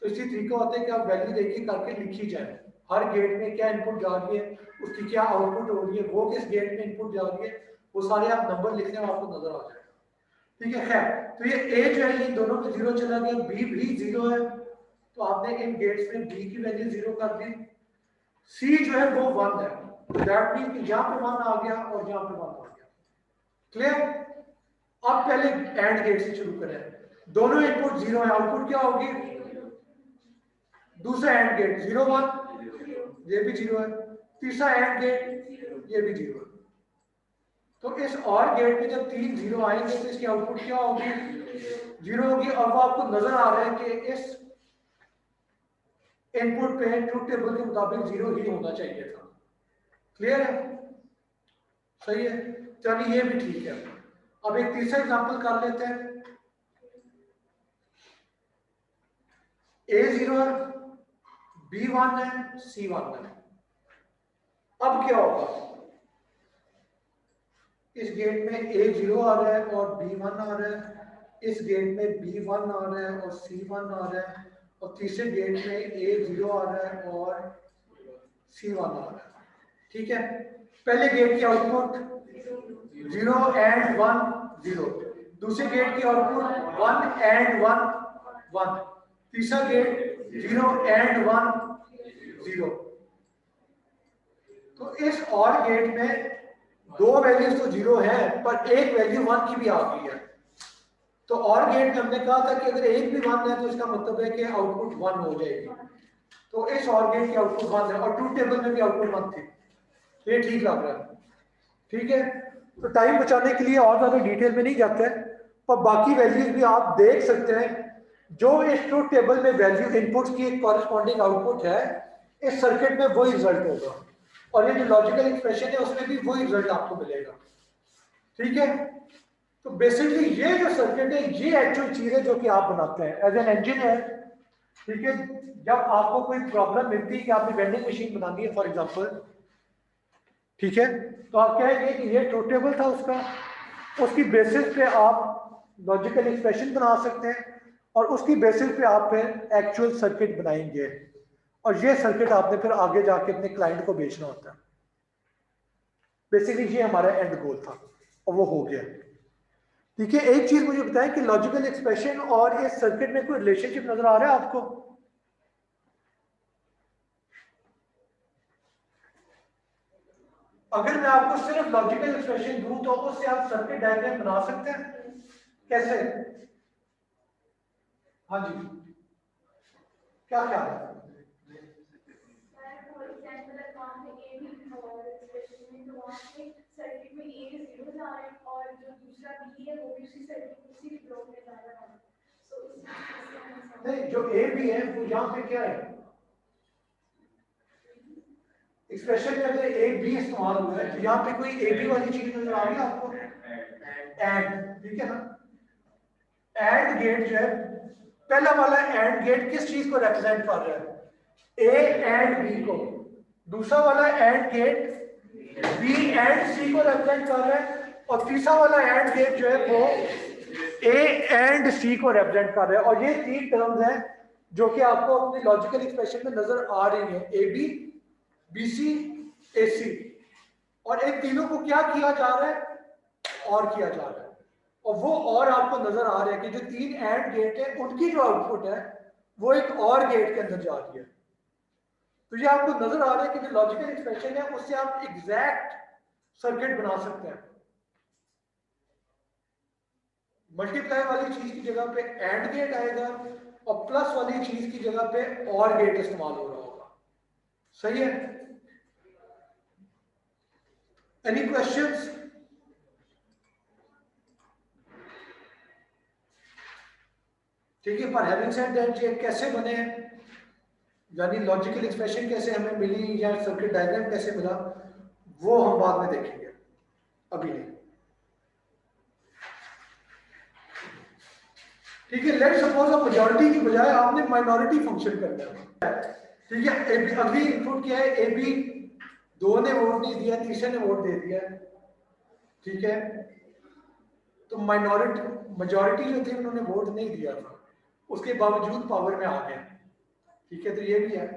तो इसी तरीका होता है कि आप वैल्यू देखिए करके लिखी जाए, हर गेट में क्या इनपुट जा रही है, उसकी क्या आउटपुट हो रही है, वो किस गेट में इनपुट जा रही है, वो सारे आप नंबर लिख लें, आपको नजर आ जाएगा, ठीक है। खैर, तो ये ए जो है ये दोनों में 0 चला गया, बी भी 0 है, तो आपने इन गेट्स में बी की वैल्यू 0 कर दी। सी जो है वो 1 है, दैट मीन कि यहाँ पे 1 आ गया और यहाँ पे 1 आ गया, क्लियर। अब पहले एंड गेट से शुरू करें, दोनों इनपुट 0 है, आउटपुट क्या होगी, दूसरा एंड गेट 0 1, ये भी 0 है। तीसरा एंड गेट, ये भी 0 है। तो इस और गेट में जब 3 0 आएंगे तो इसकी आउटपुट क्या होगी, 0 होगी। और वो आपको नजर आ रहा है कि इस इनपुट पे ट्रूथ टेबल के मुताबिक 0 ही होना चाहिए था, क्लियर है, सही है। चलिए ये भी ठीक है। अब एक तीसरा एग्जांपल कर लेते हैं। ए 0 है, बी 1 है, सी 1 है। अब क्या होगा, इस गेट में ए 0 आ रहा है और बी 1 आ रहा है, इस गेट में बी 1 आ रहा है और सी 1 आ रहा है, और तीसरे गेट में ए 0 आ रहा है और सी 1 आ रहा है, ठीक है। पहले गेट की आउटपुट 0 एंड 1 0, दूसरे गेट की आउटपुट 1 एंड 1 1, तीसरा गेट 0 एंड 1 0। तो इस और गेट में 2 वैल्यूज तो 0 है, पर एक वैल्यू 1 की भी आ गई है। तो और गेट में हमने कहा था कि अगर एक भी 1 है तो इसका मतलब है कि आउटपुट 1 हो जाएगी। तो इस और गेट की आउटपुट 1 है और ट्रूथ टेबल में भी आउटपुट 1 थी, ये ठीक लग रहा है, ठीक है, तो टाइम बचाने के लिए और ज़्यादा डिटेल में नहीं जाते हैं, पर बाकी वैल्यूज भी आप देख सकते हैं। जो इस ट्रूथ टेबल में वैल्यू इनपुट्स की एक कॉरेस्पॉन्डिंग आउटपुट है, इस सर्किट में वही रिजल्ट होगा, और ये जो लॉजिकल एक्सप्रेशन है उसमें भी वही रिजल्ट आपको मिलेगा। ठीक है, तो बेसिकली ये जो सर्किट है ये एक्चुअल चीज है जो कि आप बनाते हैं एज एन इंजीनियर। ठीक है, जब आपको कोई प्रॉब्लम मिलती है कि आपने वेंडिंग मशीन बनानी है फॉर एग्जांपल, ठीक है, तो आप कहेंगे कि ये ट्रूथ टेबल था उसका, उसकी बेसिस पे आप लॉजिकल एक्सप्रेशन बना सकते हैं, और उसकी बेसिस पे आप फिर एक्चुअल सर्किट बनाएंगे, और ये सर्किट आपने फिर आगे जाके अपने क्लाइंट को बेचना होता है। बेसिकली ये हमारा एंड गोल था और वो हो गया। ठीक है, एक चीज मुझे बताएं कि लॉजिकल एक्सप्रेशन और इस सर्किट में कोई रिलेशनशिप नजर आ रहा है आपको? अगर मैं आपको सिर्फ लॉजिकल एक्सप्रेशन दूं तो उससे आप सर्किट डायग्राम बना सकते हैं, कैसे? हाँ जी, क्या क्या है? सर्किट में ए 0 जा रहे हैं और जो दूसरा बी है वो भी उसी सर्किट उसी ब्लॉक में जा रहा है। सो नहीं, जो ए बी है वो यहाँ पे क्या है? एक्सप्रेशन में अगर ए बी इस्तेमाल हुआ है तो यहाँ पे कोई ए बी वाली चीज नजर आ रही है आपको? एंड, ठीक है ना? एंड गेट जो है, पहला वाला एंड गेट किस चीज को रिप्रेजेंट कर रहा है? ए एंड बी को। दूसरा वाला एंड गेट बी एंड सी को रिप्रेजेंट कर रहा है, और तीसरा वाला एंड गेट जो है वो ए एंड सी को रिप्रेजेंट कर रहा है। और ये तीन टर्म्स हैं जो कि आपको अपने लॉजिकल एक्सप्रेशन में नजर आ रही है, ए बी, बी सी, ए सी। और इन तीनों को क्या किया जा रहा है? और किया जा रहा है, और वो और आपको नजर आ रहा है कि जो तीन एंड गेट है उनकी जो आउटपुट है वो एक और गेट के अंदर जा रही है। तो ये आपको नजर आ रहा है कि जो लॉजिकल एक्सप्रेशन है उससे आप एग्जैक्ट सर्किट बना सकते हैं। मल्टीप्लाई वाली चीज की जगह पे एंड गेट आएगा, और प्लस वाली चीज की जगह पे और गेट इस्तेमाल हो रहा होगा। सही है? Any questions? ठीक है, पर हैविंग सेड दैट ये कैसे बने, यानी लॉजिकल एक्सप्रेशन कैसे हमें मिली या सर्किट डायग्राम कैसे मिला, वो हम बाद में देखेंगे, अभी नहीं। ठीक है, लेट्स सपोज अब मेजॉरिटी की बजाय आपने माइनॉरिटी फंक्शन करना है। ठीक है, अगली इनपुट क्या है? ए बी, दो ने वोट नहीं दिया, तीसरे ने वोट दे दिया। ठीक है, तो मेजॉरिटी जो थी उन्होंने वोट नहीं दिया था, उसके बावजूद पावर में आ गया। ठीक है, तो ये भी है।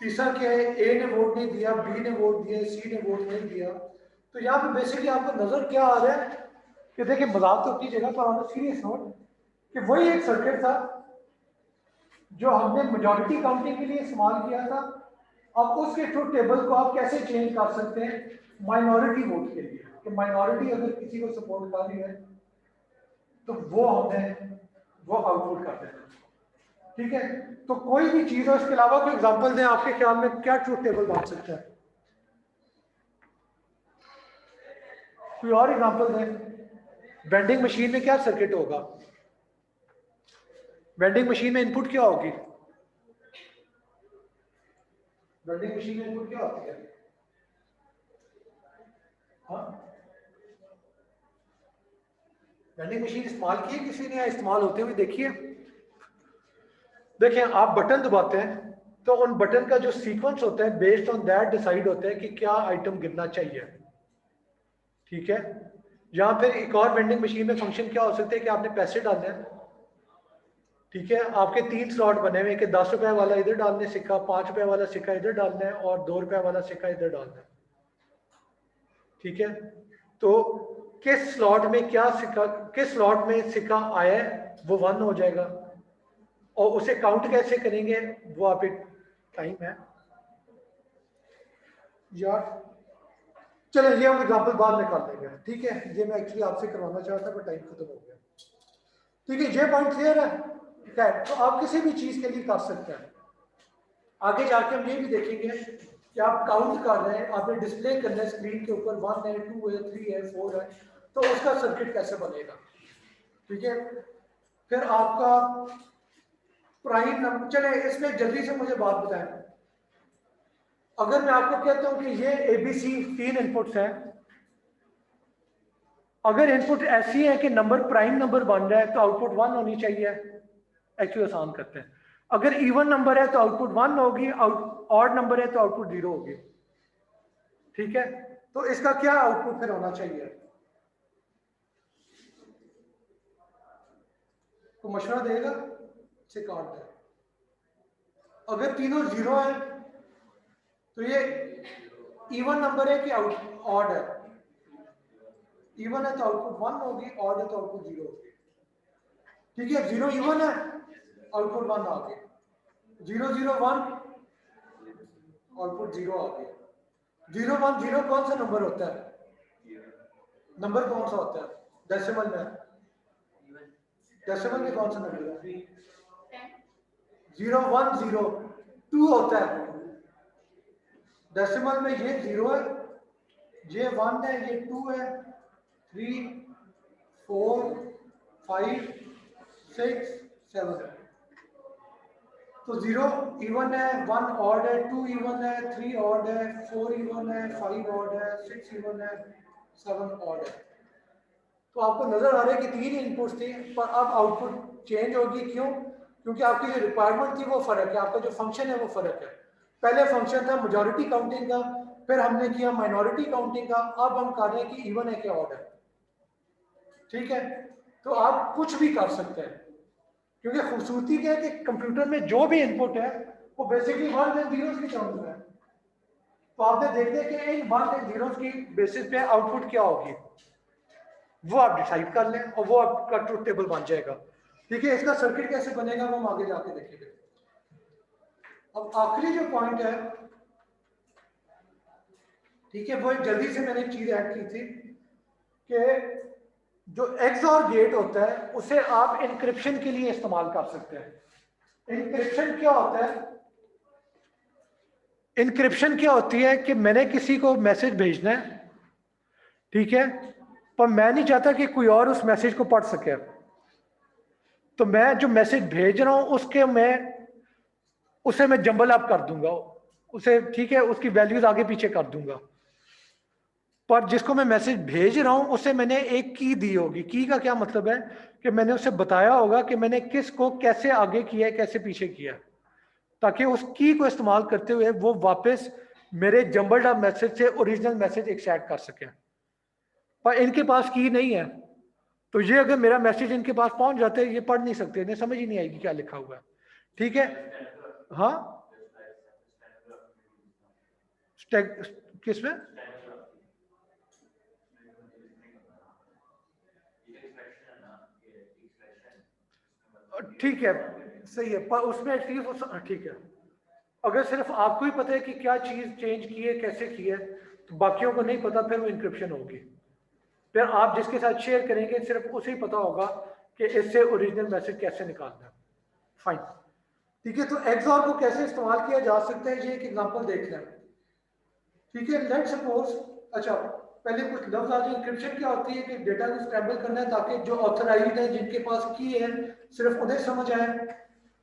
तीसरा क्या है? ए ने वोट नहीं दिया, बी ने वोट दिया, सी ने वोट नहीं दिया। तो यहाँ पे बेसिकली आपको नजर क्या आ रहा है कि देखिए, मजाक तो अपनी जगह पर, ऑन सीरियस नोट, कि वही एक सर्किट था जो हमने मेजॉरिटी काउंटिंग के लिए इस्तेमाल किया था। अब उसके ट्रूथ टेबल को आप कैसे चेंज कर सकते हैं माइनॉरिटी वोट के लिए, कि माइनॉरिटी अगर किसी को सपोर्ट कर रही है तो वो हमें वो आउटपुट कर देना। ठीक है, तो कोई भी चीज हो, इसके अलावा कोई एग्जांपल दें, आपके ख्याल में क्या ट्रूथ टेबल बन सकता है? कोई और एग्जांपल दें। वेंडिंग मशीन में क्या सर्किट होगा? वेंडिंग मशीन में इनपुट क्या होगी? वेंडिंग मशीन में इनपुट क्या होती है? हाँ, वेंडिंग मशीन इस्तेमाल की है किसी ने, या इस्तेमाल होते हुए देखिए? देखिए, आप बटन दबाते हैं तो उन बटन का जो सीक्वेंस होता है बेस्ड ऑन दैट डिसाइड होता है कि क्या आइटम गिरना चाहिए। ठीक है, या फिर एक और वेंडिंग मशीन में फंक्शन क्या हो सकता है कि आपने पैसे डालने हैं। ठीक है, आपके तीन स्लॉट बने हुए कि 10 रुपए वाला इधर डालने सिक्का, 5 रुपए वाला सिक्का इधर डालना है, और 2 रुपए वाला सिक्का इधर डालना है। ठीक है, तो किस स्लॉट में क्या सिक्का, किस स्लॉट में सिक्का आया है वो 1 हो जाएगा, और उसे काउंट कैसे करेंगे वो आप एक टाइम है यार। चलो, ये हम एग्जांपल बाद में कर लेंगे। ठीक है, ये मैं एक्चुअली आपसे करवाना चाहता पर टाइम खत्म हो गया। ठीक है, ये पॉइंट क्लियर है? तो आप किसी भी चीज के लिए कर सकते हैं। आगे जाके हम ये भी देखेंगे कि आप काउंट कर रहे हैं, आपने डिस्प्ले करना है स्क्रीन के ऊपर 1 है, 2 है, 3 है, 4 है, तो उसका सर्किट कैसे बनेगा। ठीक है, फिर आपका प्राइम नंबर, चले इसमें जल्दी से मुझे बात बताएं, अगर मैं आपको कहता हूं कि ये ABC 3 इनपुट्स हैं, अगर इनपुट ऐसी है कि नंबर प्राइम नंबर बन रहा है तो आउटपुट 1 होनी चाहिए, एक्चुअली आसान करते हैं, अगर इवन नंबर है तो आउटपुट 1 होगी, ऑड नंबर है तो आउटपुट 0 होगी। ठीक है, तो इसका क्या आउटपुट फिर होना चाहिए, तो मशवरा देगा से काट दे। अगर तीनों 0 है तो ये इवन नंबर है कि ऑड है, इवन है तो आउटपुट 1 होगी, ऑड है तो आउटपुट 0 होगी। ठीक है, 0 इवन है, आउटपुट 1 आ गया, 0 0 1 आउटपुट 0 आ गया। 0 1 0 कौन सा नंबर होता है, नंबर कौन सा होता है डेसिमल में, डेसिमल में कौन सा नंबर है, 0 1 0 2 होता है, डेसिमल में ये 0 है, ये 1 है, ये 2 है, 3 4 5 6 7 है। तो 0 इवन है, 1 ऑड है, 2 इवन है, 3 ऑड है, 4 इवन है, 5 ऑड है, 6 इवन है, 7 ऑड है। तो आपको नजर आ रहा है कि 3 इनपुट्स थी, पर अब आउटपुट चेंज होगी, क्यों, क्योंकि आपकी जो रिक्वायरमेंट थी वो फर्क है, आपका जो फंक्शन है वो फर्क है। पहले फंक्शन था मेजॉरिटी काउंटिंग का, फिर हमने किया माइनॉरिटी काउंटिंग का, अब हम कर रहे हैं कि इवन है कि ऑड है। ठीक है, तो आप कुछ भी कर सकते हैं, क्योंकि खूबसूरती क्या है कि कंप्यूटर में जो भी इनपुट है वो बेसिकली 1 एंड 0 की टर्म्स में है। तो आपने देखते हैं कि इन 1 एंड 0 की बेसिस पे आउटपुट क्या होगी, वो आप डिसाइड कर लें और वो आपका ट्रूथ टेबल बन जाएगा। ठीक है, इसका सर्किट कैसे बनेगा वो हम आगे जाके देखेंगे। अब आखिरी जो पॉइंट है, ठीक है, वो जल्दी से मैंने एक चीज ऐड की थी कि जो XOR गेट होता है उसे आप इंक्रिप्शन के लिए इस्तेमाल कर सकते हैं। इंक्रिप्शन क्या होता है, इंक्रिप्शन क्या होती है कि मैंने किसी को मैसेज भेजना है, ठीक है, पर मैं नहीं चाहता कि कोई और उस मैसेज को पढ़ सके, तो मैं जो मैसेज भेज रहा हूं उसे मैं जंबल अप कर दूंगा उसे, ठीक है, उसकी वैल्यूज आगे पीछे कर दूंगा, पर जिसको मैं मैसेज भेज रहा हूं उसे मैंने एक की दी होगी। की का क्या मतलब है कि मैंने उसे बताया होगा कि मैंने किसको कैसे आगे किया है, कैसे पीछे किया है, ताकि उस की को इस्तेमाल करते हुए वो वापस मेरे जंबल्ड अप मैसेज से ओरिजिनल मैसेज एक्सट्रैक्ट कर सके। पर इनके पास की नहीं है, तो ये अगर मेरा मैसेज इनके पास पहुंच जाते हैं ये पढ़ नहीं सकते, इन्हें समझ ही नहीं आएगी क्या लिखा हुआ है। ठीक है, हाँ, किसमें, ठीक है, सही है, पर उसमें एटलीस्ट ठीक है, अगर सिर्फ आपको ही पता है कि क्या चीज चेंज की है, कैसे की है, तो बाकियों को नहीं पता, फिर वो इंक्रिप्शन होगी। फिर आप जिसके साथ शेयर करेंगे सिर्फ उसे ही पता होगा कि इससे ओरिजिनल मैसेज कैसे निकालना है। फाइन, ठीक है, तो XOR को कैसे इस्तेमाल किया जा सकता है ये एक एग्जांपल देख लें। ठीक है, लेट्स सपोज, अच्छा पहले कुछ लफ्ज आ जाए। इंक्रिप्शन क्या होती है कि डेटा को स्क्रैम्बल करना है ताकि जो ऑथराइज्ड है, जिनके पास की है, सिर्फ उन्हें समझ आए।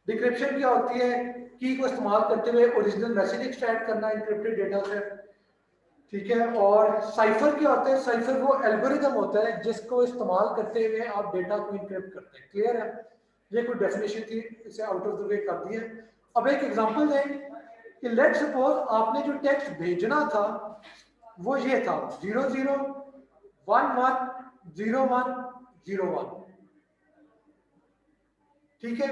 डिक्रिप्शन क्या होती है, की को इस्तेमाल करते हुए ओरिजिनल मैसेज एक्सट्रैक्ट करना इंक्रिप्टेड डेटा से। ठीक है, और साइफर क्या होता है, साइफर वो एल्गोरिदम होता है जिसको इस्तेमाल करते हुए आप डेटा को इंक्रिप्ट करते हैं। क्लियर है, ये कोई डेफिनेशन थी, इसे आउट ऑफ द वे कर दिया। अब एक एग्जांपल दें कि लेट्स सपोज आपने जो टेक्स्ट भेजना था वो ये था 00 11 01 01। ठीक है,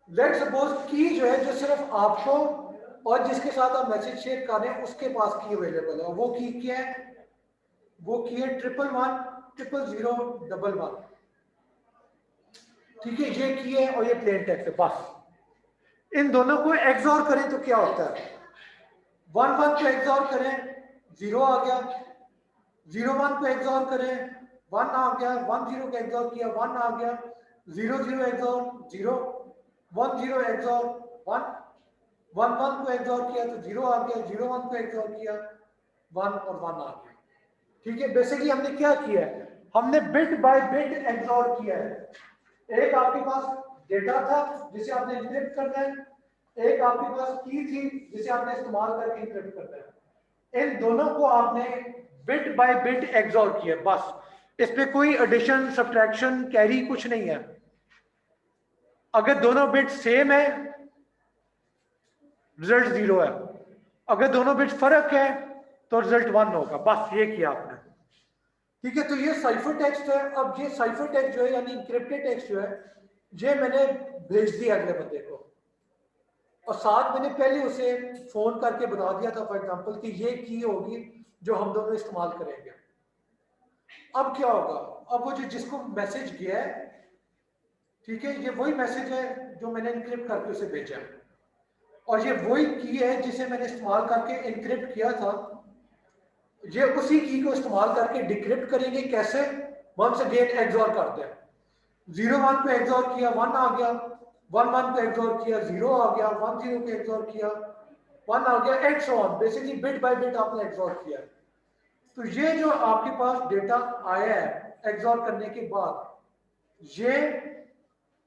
लेट्स सपोज की जो है, जो सिर्फ आपको और जिसके साथ आप मैसेज शेयर कर रहे हैं उसके पास की अवेलेबल है, वो की क्या है, वो की है 111 000 11। ठीक है, ये की है और ये प्लेन टेक्स्ट है। बस इन दोनों को XOR करें तो क्या होता है, 1 1 को XOR करें 0 आ गया, 0 1 को XOR करें 1 आ गया, 1 0 को XOR किया 1 आ गया, 0 0 XOR 0, 1 0 XOR 1, 1 1 को एक्सॉर किया तो 0 आ गया, 0 1 को एक्सॉर किया 1 और 1 आ गया। ठीक है, बेसिकली हमने क्या किया है, हमने बिट बाय बिट एक्सॉर किया है। एक आपके पास डेटा था जिसे आपने एन्क्रिप्ट करना है, एक आपके पास की थी जिसे आपने इस्तेमाल करके एन्क्रिप्ट करना है। इन दोनों को आपने बिट बाय बिट एक्सॉर किया, बस इसमें कोई एडिशन सब्ट्रैक्शन कैरी कुछ नहीं है। अगर दोनों बिट सेम है रिजल्ट 0 है, अगर दोनों बिट फर्क है तो रिजल्ट 1 होगा। बस ये किया आपने। ठीक है, तो ये साइफर टेक्स्ट है। अब ये साइफर टेक्स्ट जो है यानी इंक्रिप्टेड टेक्स्ट जो है, ये मैंने भेज दिया अगले बंदे को, और साथ मैंने पहले उसे फोन करके बता दिया था फॉर एग्जांपल कि ये की होगी जो हम दोनों इस्तेमाल करेंगे। अब क्या होगा, अब वो जो जिसको मैसेज गया है, ठीक है, ये वही मैसेज है जो मैंने इनक्रिप्ट करके उसे भेजा है, और ये वही की है जिसे मैंने इस्तेमाल करके इनक्रिप्ट किया था। ये उसी की को इस्तेमाल करके डिक्रिप्ट करेंगे। कैसे? वंस अगेन एक्सॉर करते हैं। 0 1 को एक्सॉर किया 1 आ गया, 1 1 को एक्सॉर किया 0 आ गया, 1 0 को एक्सॉर किया 1 आ गया, and so on. Basically bit by bit आपने एक्सॉर किया। तो ये जो आपके पास डेटा आया है एक्सॉर करने के बाद, ये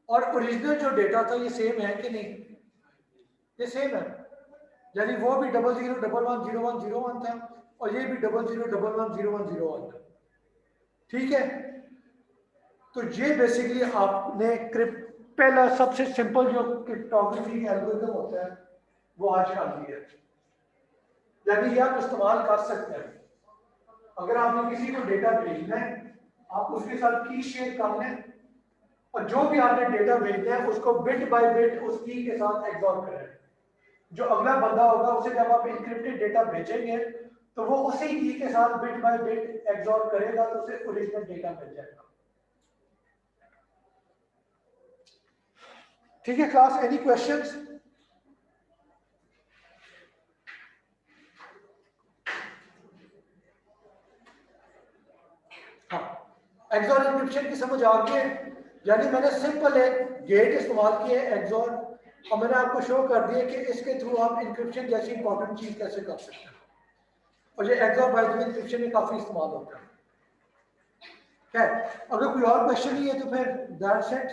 और ओरिजिनल जो डेटा था ये सेम है कि नहीं? ये सेम है, यानी वो भी 00 11 01 01 था, और ये भी 00 11 01 01 था। ठीक है, तो ये बेसिकली आपने पहला सबसे सिंपल जो क्रिप्टोग्राफी एल्गोरिथम होता है वो आज कर दिया है, यानी ये आप इस्तेमाल कर सकते हैं। अगर आपने किसी को डेटा भेजना है, आप उसके साथ की शेयर कर लें, और जो भी आपने डेटा भेजना है उसको बिट बाय बिट उस की के साथ एक्सॉर करें। जो अगला बंदा होगा उसे जब आप इंक्रिप्टेड डेटा भेजेंगे तो वो उसी की के साथ बिट बाय बिट एक्सॉर करेगा, तो उसे ओरिजिनल डेटा मिल जाएगा। ठीक है क्लास, एनी क्वेश्चंस? हाँ, एक्सॉर इंक्रिप्शन की समझ आ गई है, यानी मैंने सिंपल एक गेट इस्तेमाल किया है एक्सॉर, और मैंने आपको शो कर दिया कि इसके थ्रू आप इंक्रिप्शन जैसी इंपॉर्टेंट चीज कैसे कर सकते हैं। और ये XOR by the way encryption में काफी इस्तेमाल होता है। है, अगर कोई और क्वेश्चन नहीं है तो फिर दैट्स इट।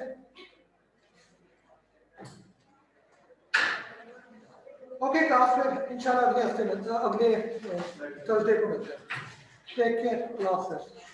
ओके क्लास, फिर इंशाल्लाह अगले हफ्ते अगले थर्सडे को मिलते हैं। टेक केयर, अल्लाह हाफ़िज़।